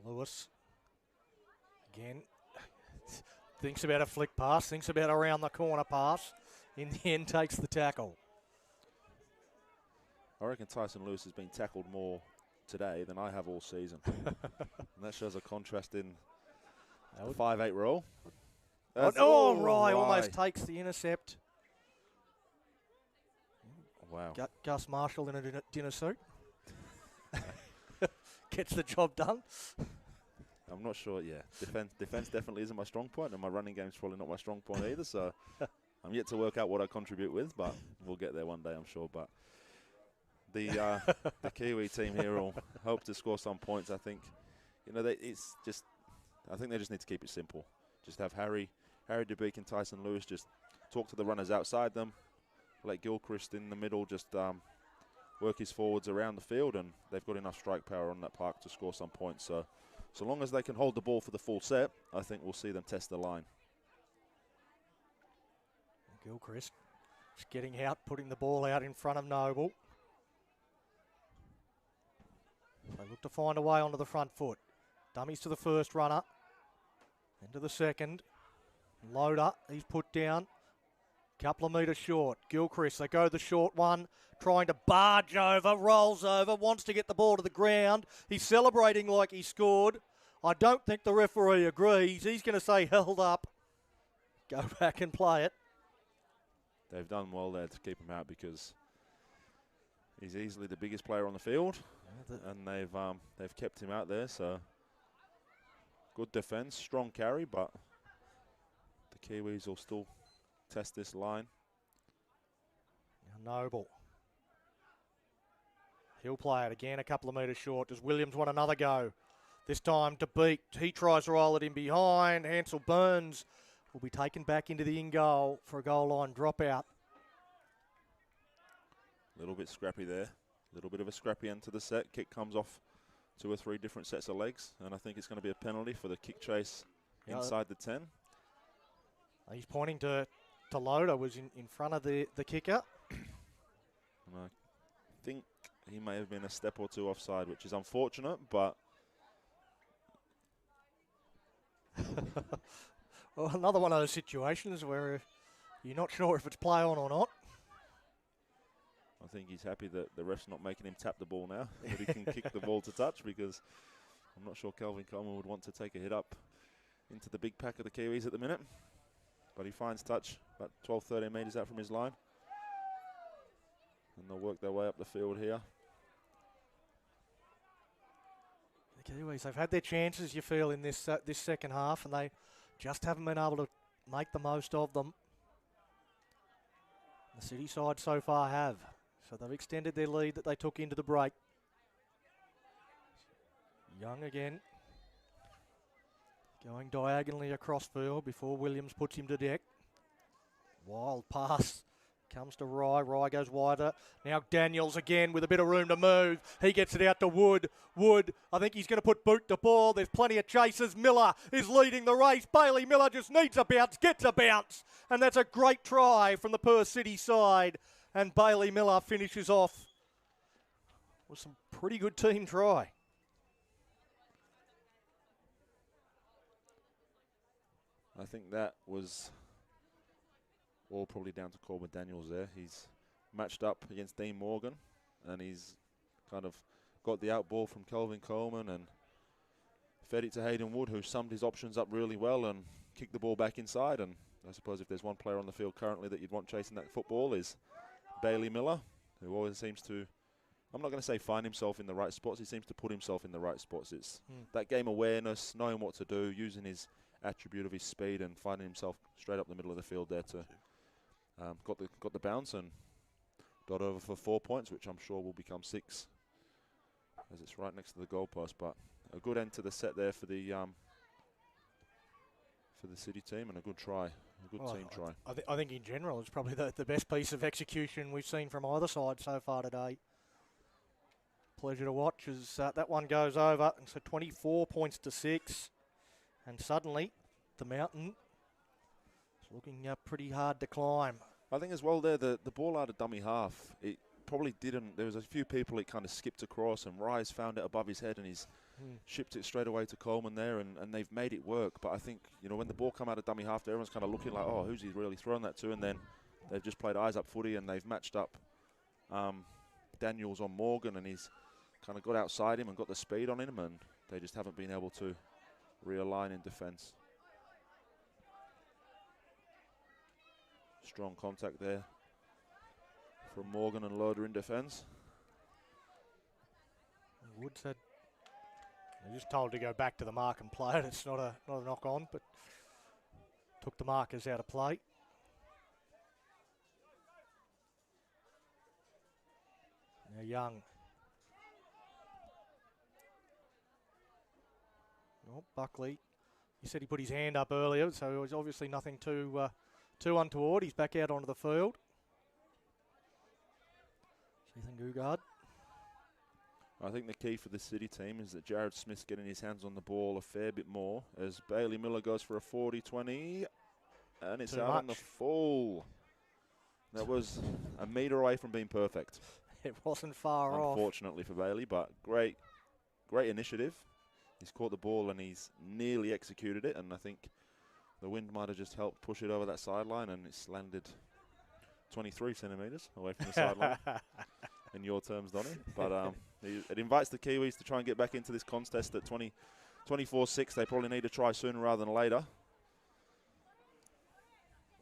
Lewis, again, thinks about a flick pass, thinks about around the corner pass. In the end, takes the tackle. I reckon Tyson Lewis has been tackled more today than I have all season. And that shows a contrast in the 5'8" role. Right, almost takes the intercept. Wow. Gus Marshall in a dinner suit. Gets the job done. I'm not sure, yeah. Defense definitely isn't my strong point, and my running game's probably not my strong point either, so I'm yet to work out what I contribute with, but we'll get there one day, I'm sure. But the Kiwi team here will hope to score some points. I think, you know, I think they just need to keep it simple. Just have Harry DeBeek and Tyson Lewis just talk to the runners outside them, let Gilchrist in the middle just work his forwards around the field, and they've got enough strike power on that park to score some points. So long as they can hold the ball for the full set, I think we'll see them test the line. Gilchrist just getting out, putting the ball out in front of Noble. They look to find a way onto the front foot. Dummies to the first runner, then to the second. Loader, he's put down. Couple of metres short. Gilchrist, they go the short one, trying to barge over, rolls over, wants to get the ball to the ground. He's celebrating like he scored. I don't think the referee agrees. He's going to say held up. Go back and play it. They've done well there to keep him out because he's easily the biggest player on the field, and they've kept him out there. So good defence, strong carry, but the Kiwis will still test this line. Now Noble. He'll play it again, a couple of metres short. Does Williams want another go? This time to beat. He tries to roll it in behind. Hansel Burns will be taken back into the in-goal for a goal line dropout. A little bit scrappy there. A little bit of a scrappy end to the set. Kick comes off 2 or 3 different sets of legs, and I think it's going to be a penalty for the kick chase inside the 10. He's pointing to Loader, was in front of the kicker. And I think he may have been a step or two offside, which is unfortunate, but... Well, another one of those situations where you're not sure if it's play on or not. I think he's happy that the ref's not making him tap the ball now, that he can kick the ball to touch, because I'm not sure Kelvin Coleman would want to take a hit up into the big pack of the Kiwis at the minute. But he finds touch about 12, 13 metres out from his line. And they'll work their way up the field here. The Kiwis, they've had their chances, you feel, in this this second half, and they just haven't been able to make the most of them. The City side so far have. So they've extended their lead that they took into the break. Young again. Going diagonally across field before Williams puts him to deck. Wild pass. Comes to Rye. Rye goes wider. Now Daniels again with a bit of room to move. He gets it out to Wood. Wood, I think he's going to put boot to ball. There's plenty of chasers. Miller is leading the race. Bailey Miller just needs a bounce, gets a bounce. And that's a great try from the Perth City side. And Bailey Miller finishes off with some pretty good team try. I think that was all probably down to Corbin Daniels there. He's matched up against Dean Morgan, and he's kind of got the out ball from Kelvin Coleman and fed it to Hayden Wood, who summed his options up really well and kicked the ball back inside. And I suppose if there's one player on the field currently that you'd want chasing that football is Bailey Miller, who always seems to, I'm not going to say find himself in the right spots, he seems to put himself in the right spots. It's that game awareness, knowing what to do, using his attribute of his speed and finding himself straight up the middle of the field there to got the bounce and got over for 4 points, which I'm sure will become 6 as it's right next to the goalpost. But a good end to the set there for the City team, and a good try, a good team try. I think in general it's probably the best piece of execution we've seen from either side so far today. Pleasure to watch as that one goes over, and so 24 points to 6, and suddenly the mountain is looking pretty hard to climb. I think as well there, the ball out of dummy half, it probably didn't, there was a few people it kind of skipped across, and Rise found it above his head and he's shipped it straight away to Coleman there, and they've made it work. But I think, you know, when the ball come out of dummy half, everyone's kind of looking like, oh, who's he really throwing that to? And then they've just played eyes up footy, and they've matched up Daniels on Morgan, and he's kind of got outside him and got the speed on him, and they just haven't been able to realign in defence. Strong contact there from Morgan and Loader in defence. Wood said they're just told to go back to the mark and play it. It's not a knock on, but took the markers out of play. Now Young. Oh, Buckley. He said he put his hand up earlier, so it was obviously nothing too untoward. He's back out onto the field. Ethan Gugard. I think the key for the City team is that Jared Smith's getting his hands on the ball a fair bit more as Bailey Miller goes for a 40-20, and it's out on the full. That was a metre away from being perfect. It wasn't far off. Unfortunately for Bailey, but great initiative. He's caught the ball and he's nearly executed it, and I think the wind might have just helped push it over that sideline, and it's landed 23 centimetres away from the sideline. In your terms, Donny. But it invites the Kiwis to try and get back into this contest at 24-6. They probably need to try sooner rather than later.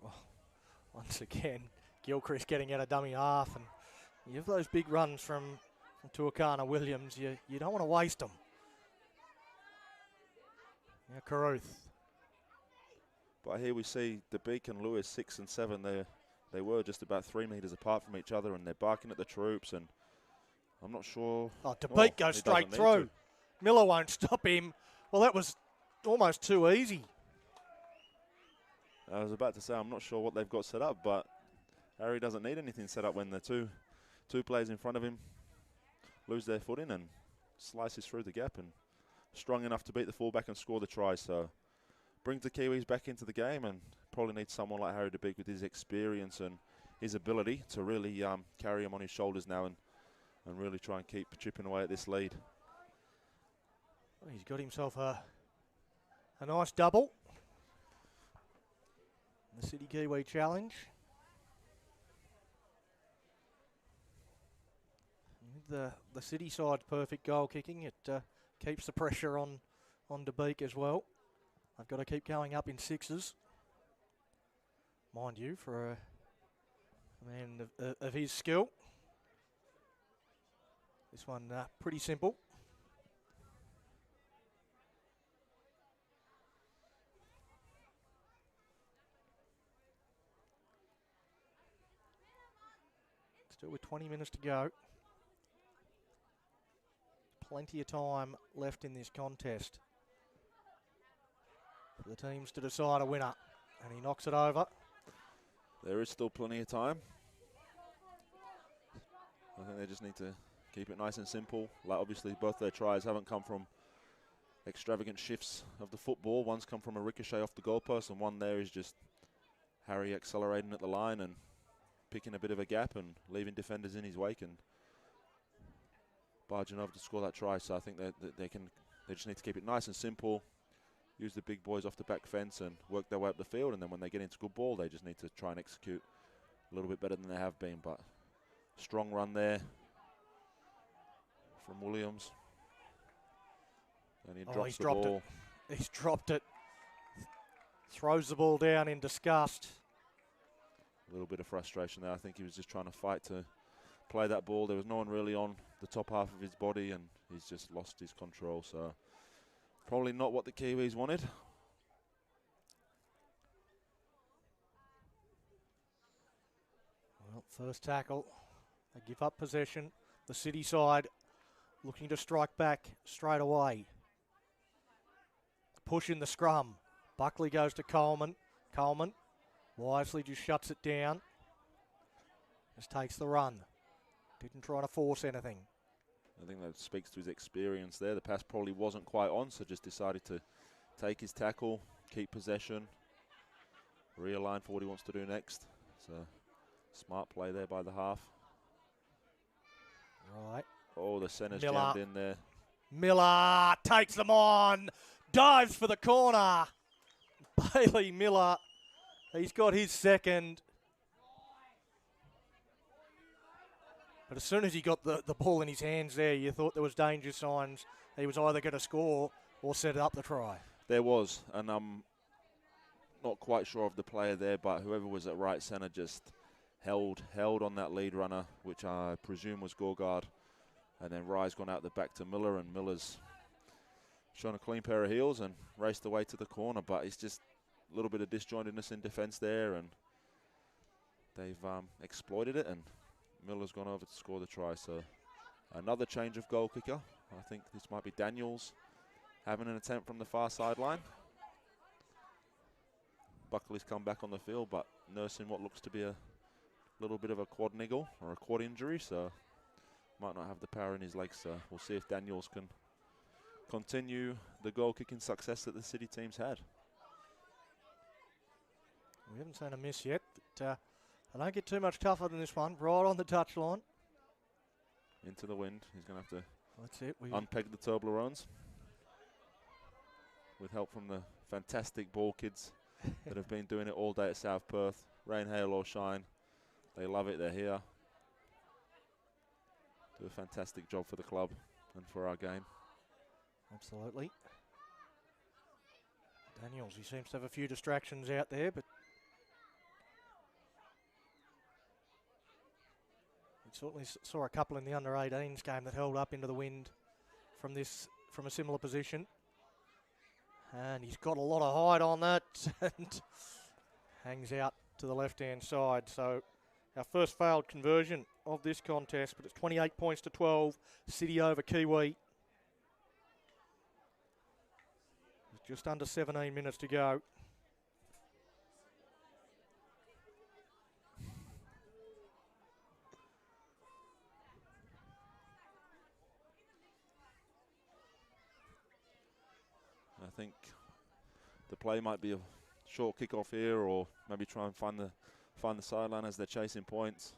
Well, once again, Gilchrist getting out of dummy half, and you have those big runs from Tuakana Williams. You don't want to waste them. Now Caruth. But here we see DeBeek and Lewis 6 and 7. They were just about 3 metres apart from each other, and they're barking at the troops, and I'm not sure. Oh, DeBeek goes straight through. Miller won't stop him. Well, that was almost too easy. I was about to say, I'm not sure what they've got set up, but Harry doesn't need anything set up when the two players in front of him lose their footing and slices through the gap, and strong enough to beat the fullback and score the try. So brings the Kiwis back into the game, and probably needs someone like Harry DeBeek with his experience and his ability to really carry him on his shoulders now and really try and keep chipping away at this lead. Well, he's got himself a nice double. The City Kiwi Challenge. With the City side's perfect goal kicking, it keeps the pressure on De Beek as well. They've got to keep going up in sixes. Mind you, for a man of his skill. This one pretty simple. Still with 20 minutes to go. Plenty of time left in this contest for the teams to decide a winner. And he knocks it over. There is still plenty of time. I think they just need to keep it nice and simple. Like, obviously, both their tries haven't come from extravagant shifts of the football. One's come from a ricochet off the goalpost, and one there is just Harry accelerating at the line and picking a bit of a gap and leaving defenders in his wake and barging over to score that try. So I think that they just need to keep it nice and simple, use the big boys off the back fence and work their way up the field, and then when they get into good ball, they just need to try and execute a little bit better than they have been. But strong run there from Williams. And he drops the ball. He's dropped it. Throws the ball down in disgust. A little bit of frustration there. I think he was just trying to fight to play that ball. There was no one really on the top half of his body, and he's just lost his control. So probably not what the Kiwis wanted. Well, first tackle. They give up possession. The City side looking to strike back straight away. Push in the scrum. Buckley goes to Coleman. Coleman wisely just shuts it down. Just takes the run. Didn't try to force anything. I think that speaks to his experience there. The pass probably wasn't quite on, so just decided to take his tackle, keep possession, realign for what he wants to do next. So smart play there by the half. Right. Oh, the centre's Miller. jammed in there. Miller takes them on. Dives for the corner. Bailey Miller. He's got his second. But as soon as he got the ball in his hands there, you thought there was danger signs. He was either going to score or set up the try. There was, and I'm not quite sure of the player there, but whoever was at right centre just held on that lead runner, which I presume was Gorgard. And then Rye's gone out the back to Miller, and Miller's shown a clean pair of heels and raced away to the corner. But it's just a little bit of disjointedness in defence there, and they've exploited it, and Miller's gone over to score the try. So another change of goal kicker. I think this might be Daniels having an attempt from the far sideline. Buckley's come back on the field, but nursing what looks to be a little bit of a quad niggle or a quad injury, so might not have the power in his legs. So we'll see if Daniels can continue the goal kicking success that the City team's had. We haven't seen a miss yet, but I don't get too much tougher than this one. Right on the touchline. Into the wind. He's going to have to That's it. unpeg the Toblerones with help from the fantastic ball kids that have been doing it all day at South Perth. Rain, hail or shine. They love it. They're here. Do a fantastic job for the club and for our game. Absolutely. Daniels, he seems to have a few distractions out there, but we certainly saw a couple in the under-18s game that held up into the wind from a similar position. And he's got a lot of height on that and hangs out to the left-hand side. So our first failed conversion of this contest, but it's 28 points to 12, City over Kiwi. Just under 17 minutes to go. I think the play might be a short kick-off here, or maybe try and find find the sideline as they're chasing points.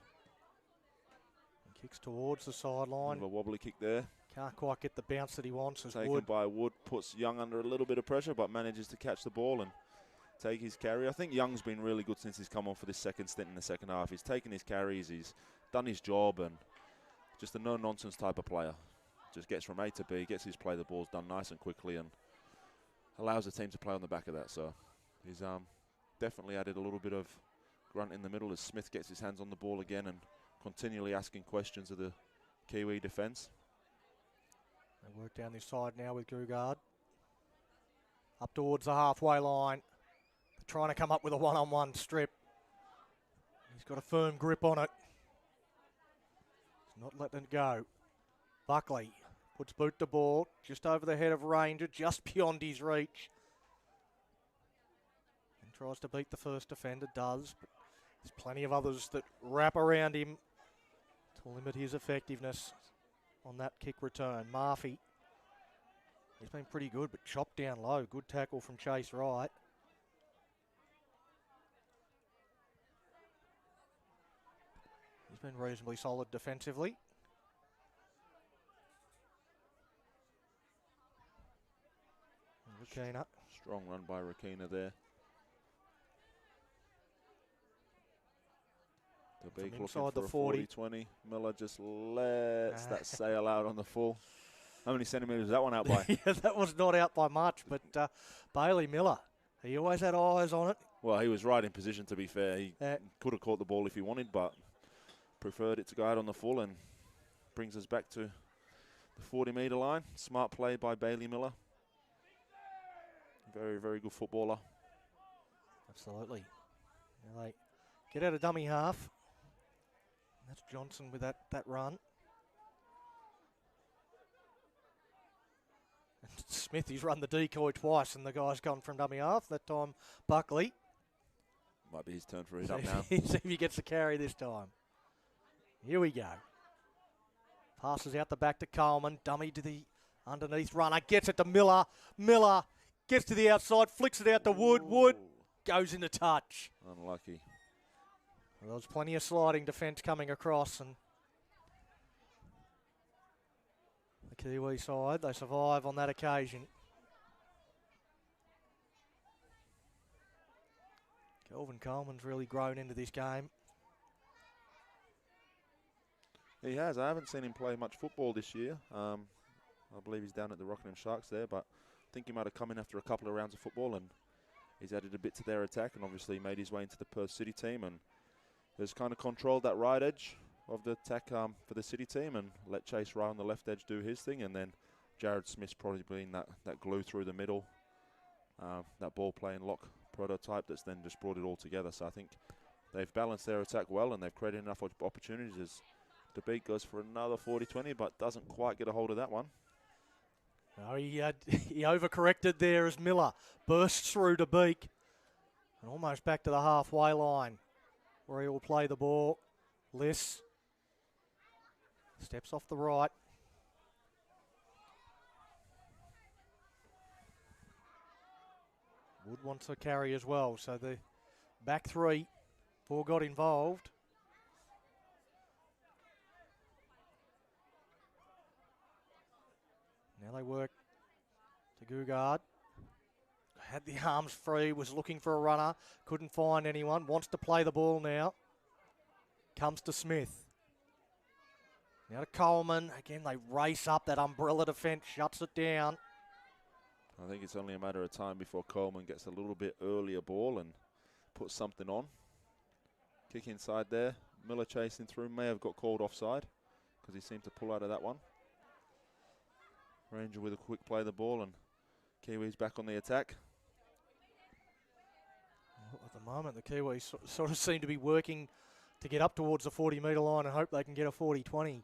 Kicks towards the Bit sideline. of a wobbly kick there. Can't quite get the bounce that he wants as Taken Wood. by Wood, puts Young under a little bit of pressure, but manages to catch the ball and take his carry. I think Young's been really good since he's come on for this second stint in the second half. He's taken his carries, he's done his job, and just a no-nonsense type of player. Just gets from A to B, gets his play the balls done nice and quickly, and allows the team to play on the back of that. So he's definitely added a little bit of grunt in the middle as Smith gets his hands on the ball again and continually asking questions of the Kiwi defence. They work down this side now with Gugard. Up towards the halfway line. They're trying to come up with a one-on-one strip. He's got a firm grip on it. He's not letting it go. Buckley puts boot to ball just over the head of Ranger, just beyond his reach. And tries to beat the first defender, does. But there's plenty of others that wrap around him to limit his effectiveness on that kick return. Murphy, he's been pretty good, but chopped down low. Good tackle from Chase Wright. He's been reasonably solid defensively. Rakina. Strong run by Rakina there. The big looking for a 40-20. Miller just lets that sail out on the full. How many centimetres was that one out by? Yeah, that was not out by much, but Bailey Miller, he always had eyes on it. Well, he was right in position, to be fair. He could have caught the ball if he wanted, but preferred it to go out on the full, and brings us back to the 40-metre line. Smart play by Bailey Miller. Very, very good footballer. Absolutely. Now they get out of dummy half. That's Johnson with that run. And Smith, he's run the decoy twice, and the guy's gone from dummy half. That time, Buckley. Might be his turn for it up now. See if he gets the carry this time. Here we go. Passes out the back to Coleman. Dummy to the underneath runner. Gets it to Miller. Miller gets to the outside. Flicks it out to Wood. Wood goes into touch. Unlucky. Well, there was plenty of sliding defence coming across, and the Kiwi side, they survive on that occasion. Kelvin Coleman's really grown into this game. He has. I haven't seen him play much football this year. I believe he's down at the Rockingham Sharks there, but I think he might have come in after a couple of rounds of football, and he's added a bit to their attack, and obviously made his way into the Perth City team, and has kind of controlled that right edge of the attack for the City team, and let Chase Wright on the left edge do his thing, and then Jared Smith's probably been that glue through the middle, that ball playing lock prototype that's then just brought it all together. So I think they've balanced their attack well, and they've created enough opportunities as the beat goes for another 40-20, but doesn't quite get a hold of that one. Oh, he overcorrected there as Miller bursts through to Beak, and almost back to the halfway line, where he will play the ball. Liss steps off the right. Wood wants a carry as well, so the back three, four got involved. Now they work to Gugard. Had the arms free, was looking for a runner, couldn't find anyone, wants to play the ball now. Comes to Smith. Now to Coleman. Again, they race up. That umbrella defence shuts it down. I think it's only a matter of time before Coleman gets a little bit earlier ball and puts something on. Kick inside there. Miller chasing through, may have got called offside because he seemed to pull out of that one. Ranger with a quick play of the ball, and Kiwis back on the attack. Well, at the moment, the Kiwis sort of seem to be working to get up towards the 40-metre line and hope they can get a 40-20.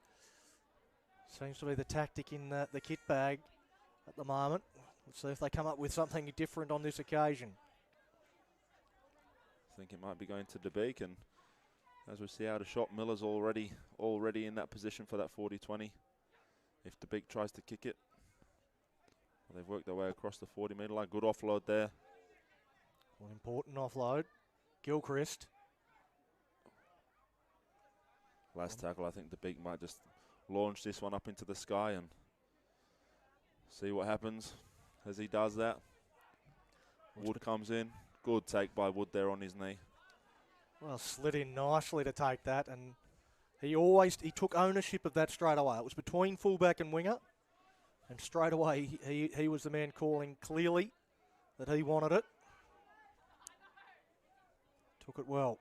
Seems to be the tactic in the kit bag at the moment. Let's see if they come up with something different on this occasion. I think it might be going to DeBeek, and as we see out of shot, Miller's already in that position for that 40-20. If DeBeek tries to kick it. They've worked their way across the 40-metre line. Good offload there. An important offload. Gilchrist. last tackle. I think the beak might just launch this one up into the sky and see what happens as he does that. Wood comes in. Good take by Wood there on his knee. Well, slid in nicely to take that, and he took ownership of that straight away. It was between fullback and winger, and straight away he was the man calling clearly that he wanted it. Took it well.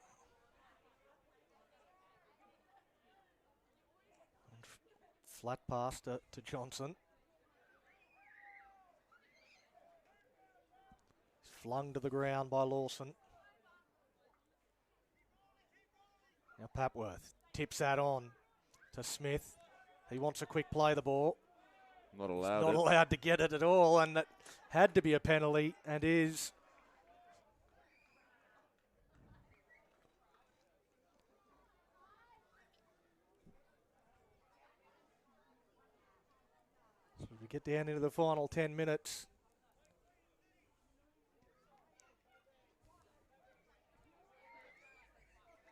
And flat pass to Johnson. Flung to the ground by Lawson. Now Papworth tips that on to Smith. He wants a quick play the ball. Not allowed. Not allowed to get it at all, and that had to be a penalty, and is. So we get down into the final 10 minutes.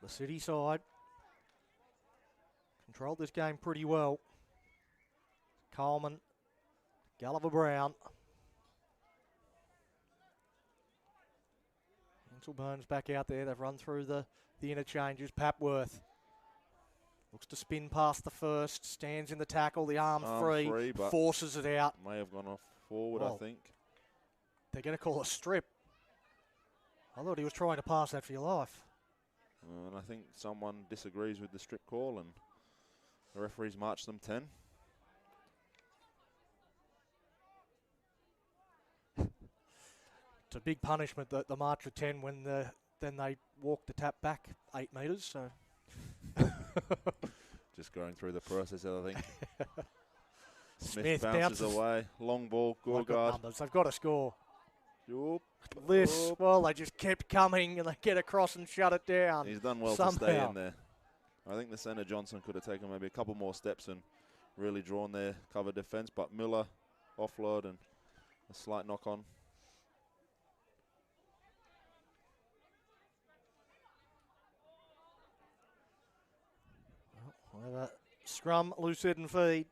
The City side controlled this game pretty well. Coleman, Gulliver Brown. Bones back out there. They've run through the interchanges. Papworth looks to spin past the first, stands in the tackle, the arm free, but forces it out. May have gone off forward, I think. They're going to call a strip. I thought he was trying to pass that for your life. And I think someone disagrees with the strip call, and the referees march them 10. It's a big punishment, the march of 10, when then they walk the tap back 8 metres. So just going through the process, I think. Smith bounces away. Long ball, good guard. They've got to score. Yup. Well, they just kept coming and they get across and shut it down. He's done well somehow to stay in there. I think the centre Johnson could have taken maybe a couple more steps and really drawn their cover defence, but Miller offload and a slight knock on. Well, a scrum, loose head and feed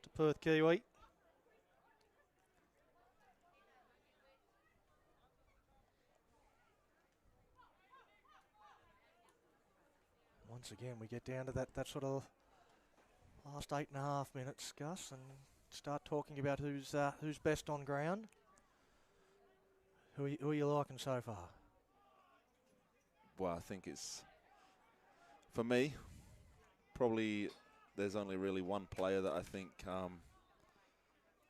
to Perth Kiwi. Once again, we get down to that sort of last 8.5 minutes, Gus, and start talking about who's best on ground. Who are you liking so far? Well, I think it's, for me, probably there's only really one player that I think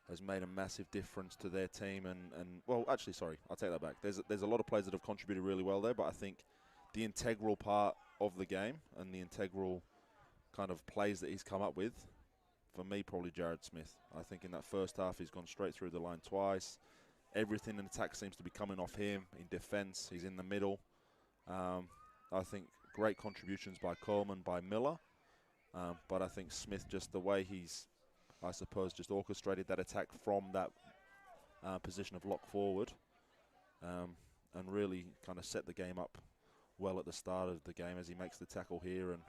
has made a massive difference to their team. And well, actually, sorry, I'll take that back. There's a lot of players that have contributed really well there, but I think the integral part of the game and the integral kind of plays that he's come up with, for me, probably Jared Smith. I think in that first half, he's gone straight through the line twice. Everything in attack seems to be coming off him. In defence, he's in the middle. I think great contributions by Coleman, by Miller. But I think Smith, just the way he's, I suppose, just orchestrated that attack from that position of lock forward and really kind of set the game up well at the start of the game as he makes the tackle here and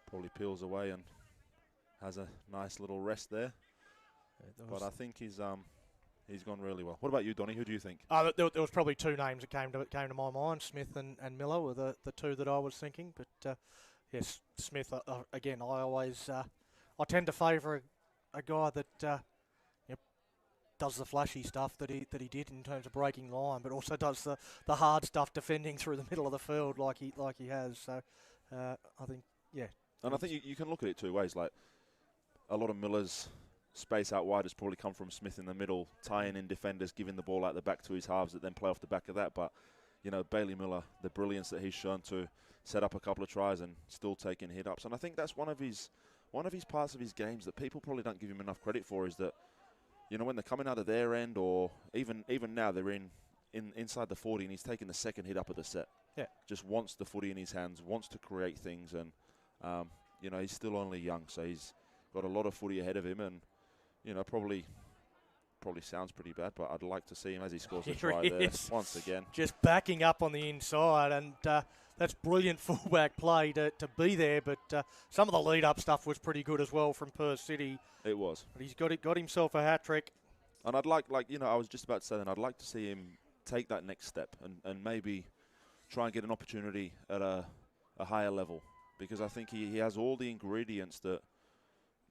probably peels away and has a nice little rest there. But I think he's gone really well. What about you, Donnie? Who do you think? There was probably two names that came to my mind. Smith and Miller were the two that I was thinking. But yes, Smith again. I tend to favour a guy that does the flashy stuff that he did in terms of breaking line, but also does the hard stuff defending through the middle of the field like he has. So I think And I think you can look at it two ways. Like a lot of Miller's space out wide has probably come from Smith in the middle, tying in defenders, giving the ball out the back to his halves that then play off the back of that. But Bailey Miller, the brilliance that he's shown to set up a couple of tries and still taking hit ups, and I think that's one of his parts of his games that people probably don't give him enough credit for, is that when they're coming out of their end, or even now they're inside the 40 and he's taking the second hit up of the set. Yeah, just wants the footy in his hands, wants to create things, and he's still only young, so he's got a lot of footy ahead of him, and probably probably sounds pretty bad, but I'd like to see him as he scores a Here try he there is. once again. Just backing up on the inside, and that's brilliant fullback play to be there. But some of the lead-up stuff was pretty good as well from Perth City. It was. But he's got himself a hat-trick. And I'd like, I was just about to say that, I'd like to see him take that next step and maybe try and get an opportunity at a higher level, because I think he has all the ingredients that,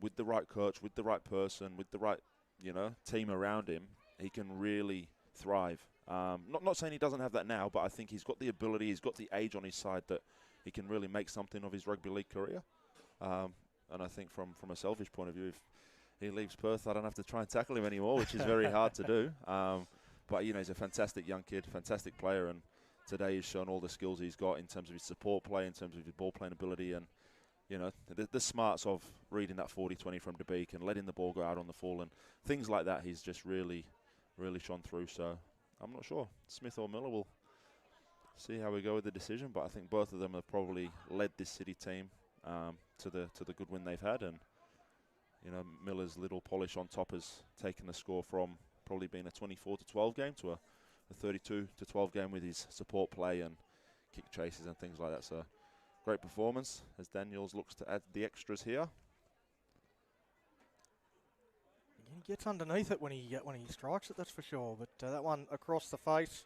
with the right coach, with the right person, with the right, team around him, he can really thrive. Not saying he doesn't have that now, but I think he's got the ability, he's got the age on his side that he can really make something of his rugby league career. And I think from a selfish point of view, if he leaves Perth, I don't have to try and tackle him anymore, which is very hard to do. But, he's a fantastic young kid, fantastic player, and today he's shown all the skills he's got in terms of his support play, in terms of his ball playing ability, and, the smarts of reading that 40-20 from DeBeek and letting the ball go out on the full and things like that. He's just really, really shone through. So I'm not sure. Smith or Miller, will see how we go with the decision, but I think both of them have probably led this City team to the good win they've had, and Miller's little polish on top has taken the score from probably being a 24-12 game to a 32-12 game with his support play and kick chases and things like that. So great performance as Daniels looks to add the extras here. He gets underneath it when he strikes it, that's for sure. But that one across the face,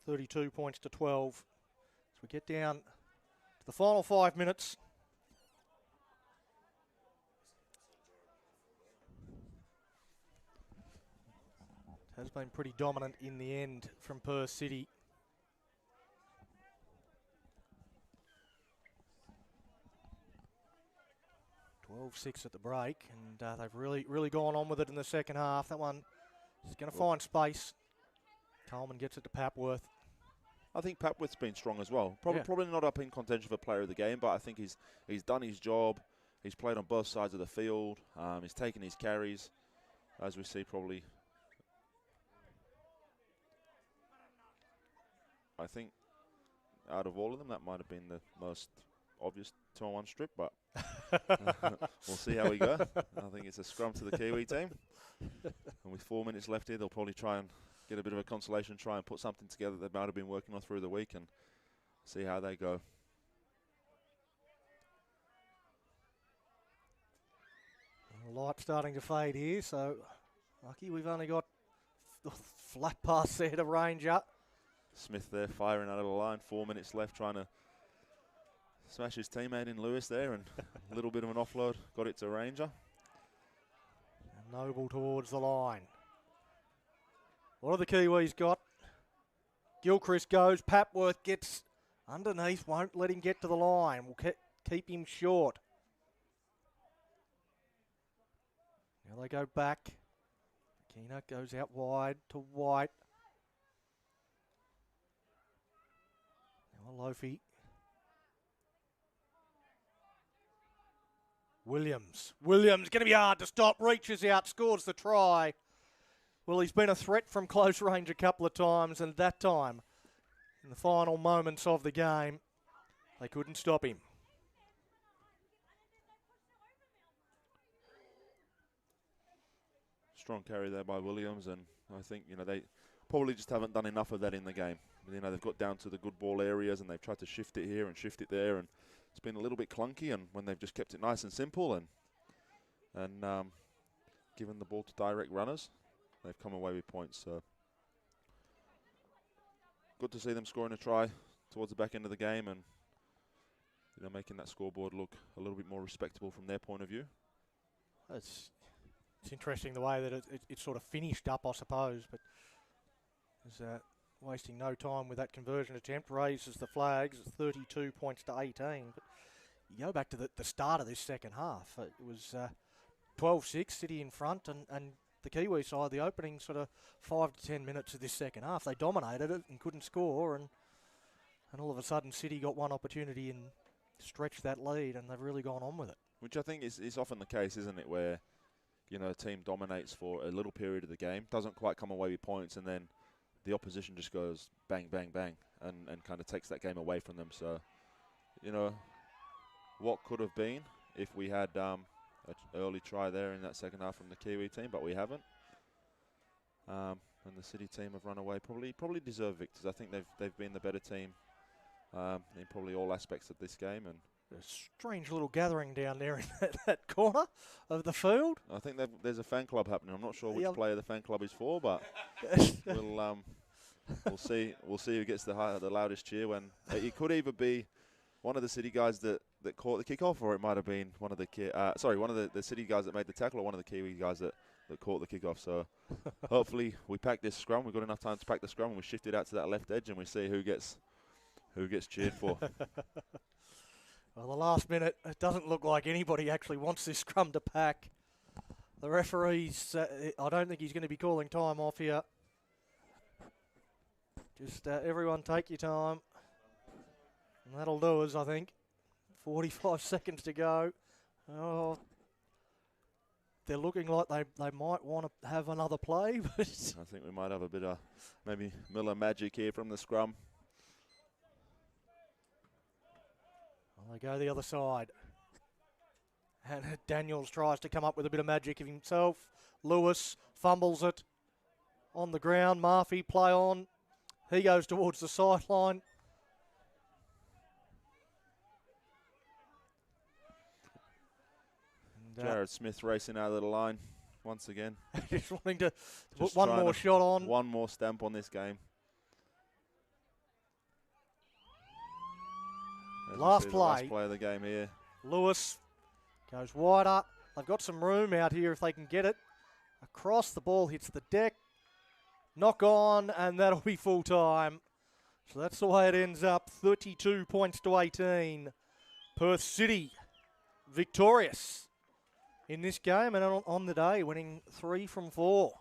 32 points to 12. As we get down to the final 5 minutes. It has been pretty dominant in the end from Perth City. .12-6 at the break, and they've really gone on with it in the second half. That one is going to find space. Coleman gets it to Papworth. I think Papworth's been strong as well. Probably not up in contention for player of the game, but I think he's done his job. He's played on both sides of the field. He's taken his carries, as we see probably. I think out of all of them, that might have been the most obvious 2-on-1 strip, but we'll see how we go. I think it's a scrum to the Kiwi team. And with 4 minutes left here, they'll probably try and get a bit of a consolation, try and put something together they might have been working on through the week and see how they go. The light starting to fade here, so lucky we've only got the flat pass there to Ranger. Smith there firing out of the line, 4 minutes left, trying to smash his teammate in Lewis there, and a little bit of an offload, got it to Ranger. And Noble towards the line. What have the Kiwis got? Gilchrist goes, Papworth gets underneath, won't let him get to the line. We'll keep him short. Now they go back. Keena goes out wide to White. Now Lofi. Williams going to be hard to stop. Reaches out, scores the try. Well, he's been a threat from close range a couple of times, and that time, in the final moments of the game, they couldn't stop him. Strong carry there by Williams, and I think, they probably just haven't done enough of that in the game. They've got down to the good ball areas, and they've tried to shift it here and shift it there, and it's been a little bit clunky, and when they've just kept it nice and simple and given the ball to direct runners, they've come away with points. So good to see them scoring a try towards the back end of the game and making that scoreboard look a little bit more respectable from their point of view. It's interesting the way that it sort of finished up, I suppose, but it's wasting no time with that conversion attempt. Raises the flags. It's 32 points to 18. But you go back to the start of this second half. It was 12-6, City in front, and the Kiwi side, the opening sort of 5 to 10 minutes of this second half, they dominated it and couldn't score, and all of a sudden City got one opportunity and stretched that lead, and they've really gone on with it. Which I think is often the case, isn't it, where a team dominates for a little period of the game, doesn't quite come away with points, and then the opposition just goes bang, bang, bang, and kind of takes that game away from them. So, what could have been if we had an early try there in that second half from the Kiwi team, but we haven't. And the City team have run away. Probably deserve victors. I think they've been the better team in probably all aspects of this game. And a strange little gathering down there in that corner of the field. I think there's a fan club happening. I'm not sure which player the fan club is for, but we'll see. We'll see who gets the loudest cheer. When it could either be one of the City guys that caught the kickoff, or it might have been one of the City guys that made the tackle, or one of the Kiwi guys that caught the kickoff. So hopefully we pack this scrum. We've got enough time to pack the scrum, and we shift it out to that left edge, and we see who gets cheered for. Well, the last minute, it doesn't look like anybody actually wants this scrum to pack. The referee's, I don't think he's going to be calling time off here. Just everyone take your time. And that'll do us, I think. 45 seconds to go. Oh, they're looking like they might want to have another play. But I think we might have a bit of maybe Miller magic here from the scrum. Well, they go the other side. And Daniels tries to come up with a bit of magic of himself. Lewis fumbles it on the ground. Murphy play on. He goes towards the sideline. Jared Smith racing out of the line once again. Just wanting to put one more shot on. One more stamp on this game. Last play. Last play of the game here. Lewis goes wider. They've got some room out here if they can get it. Across, the ball hits the deck. Knock on, and that'll be full time. So that's the way it ends up. 32 points to 18. Perth City victorious in this game, and on the day winning 3 from 4.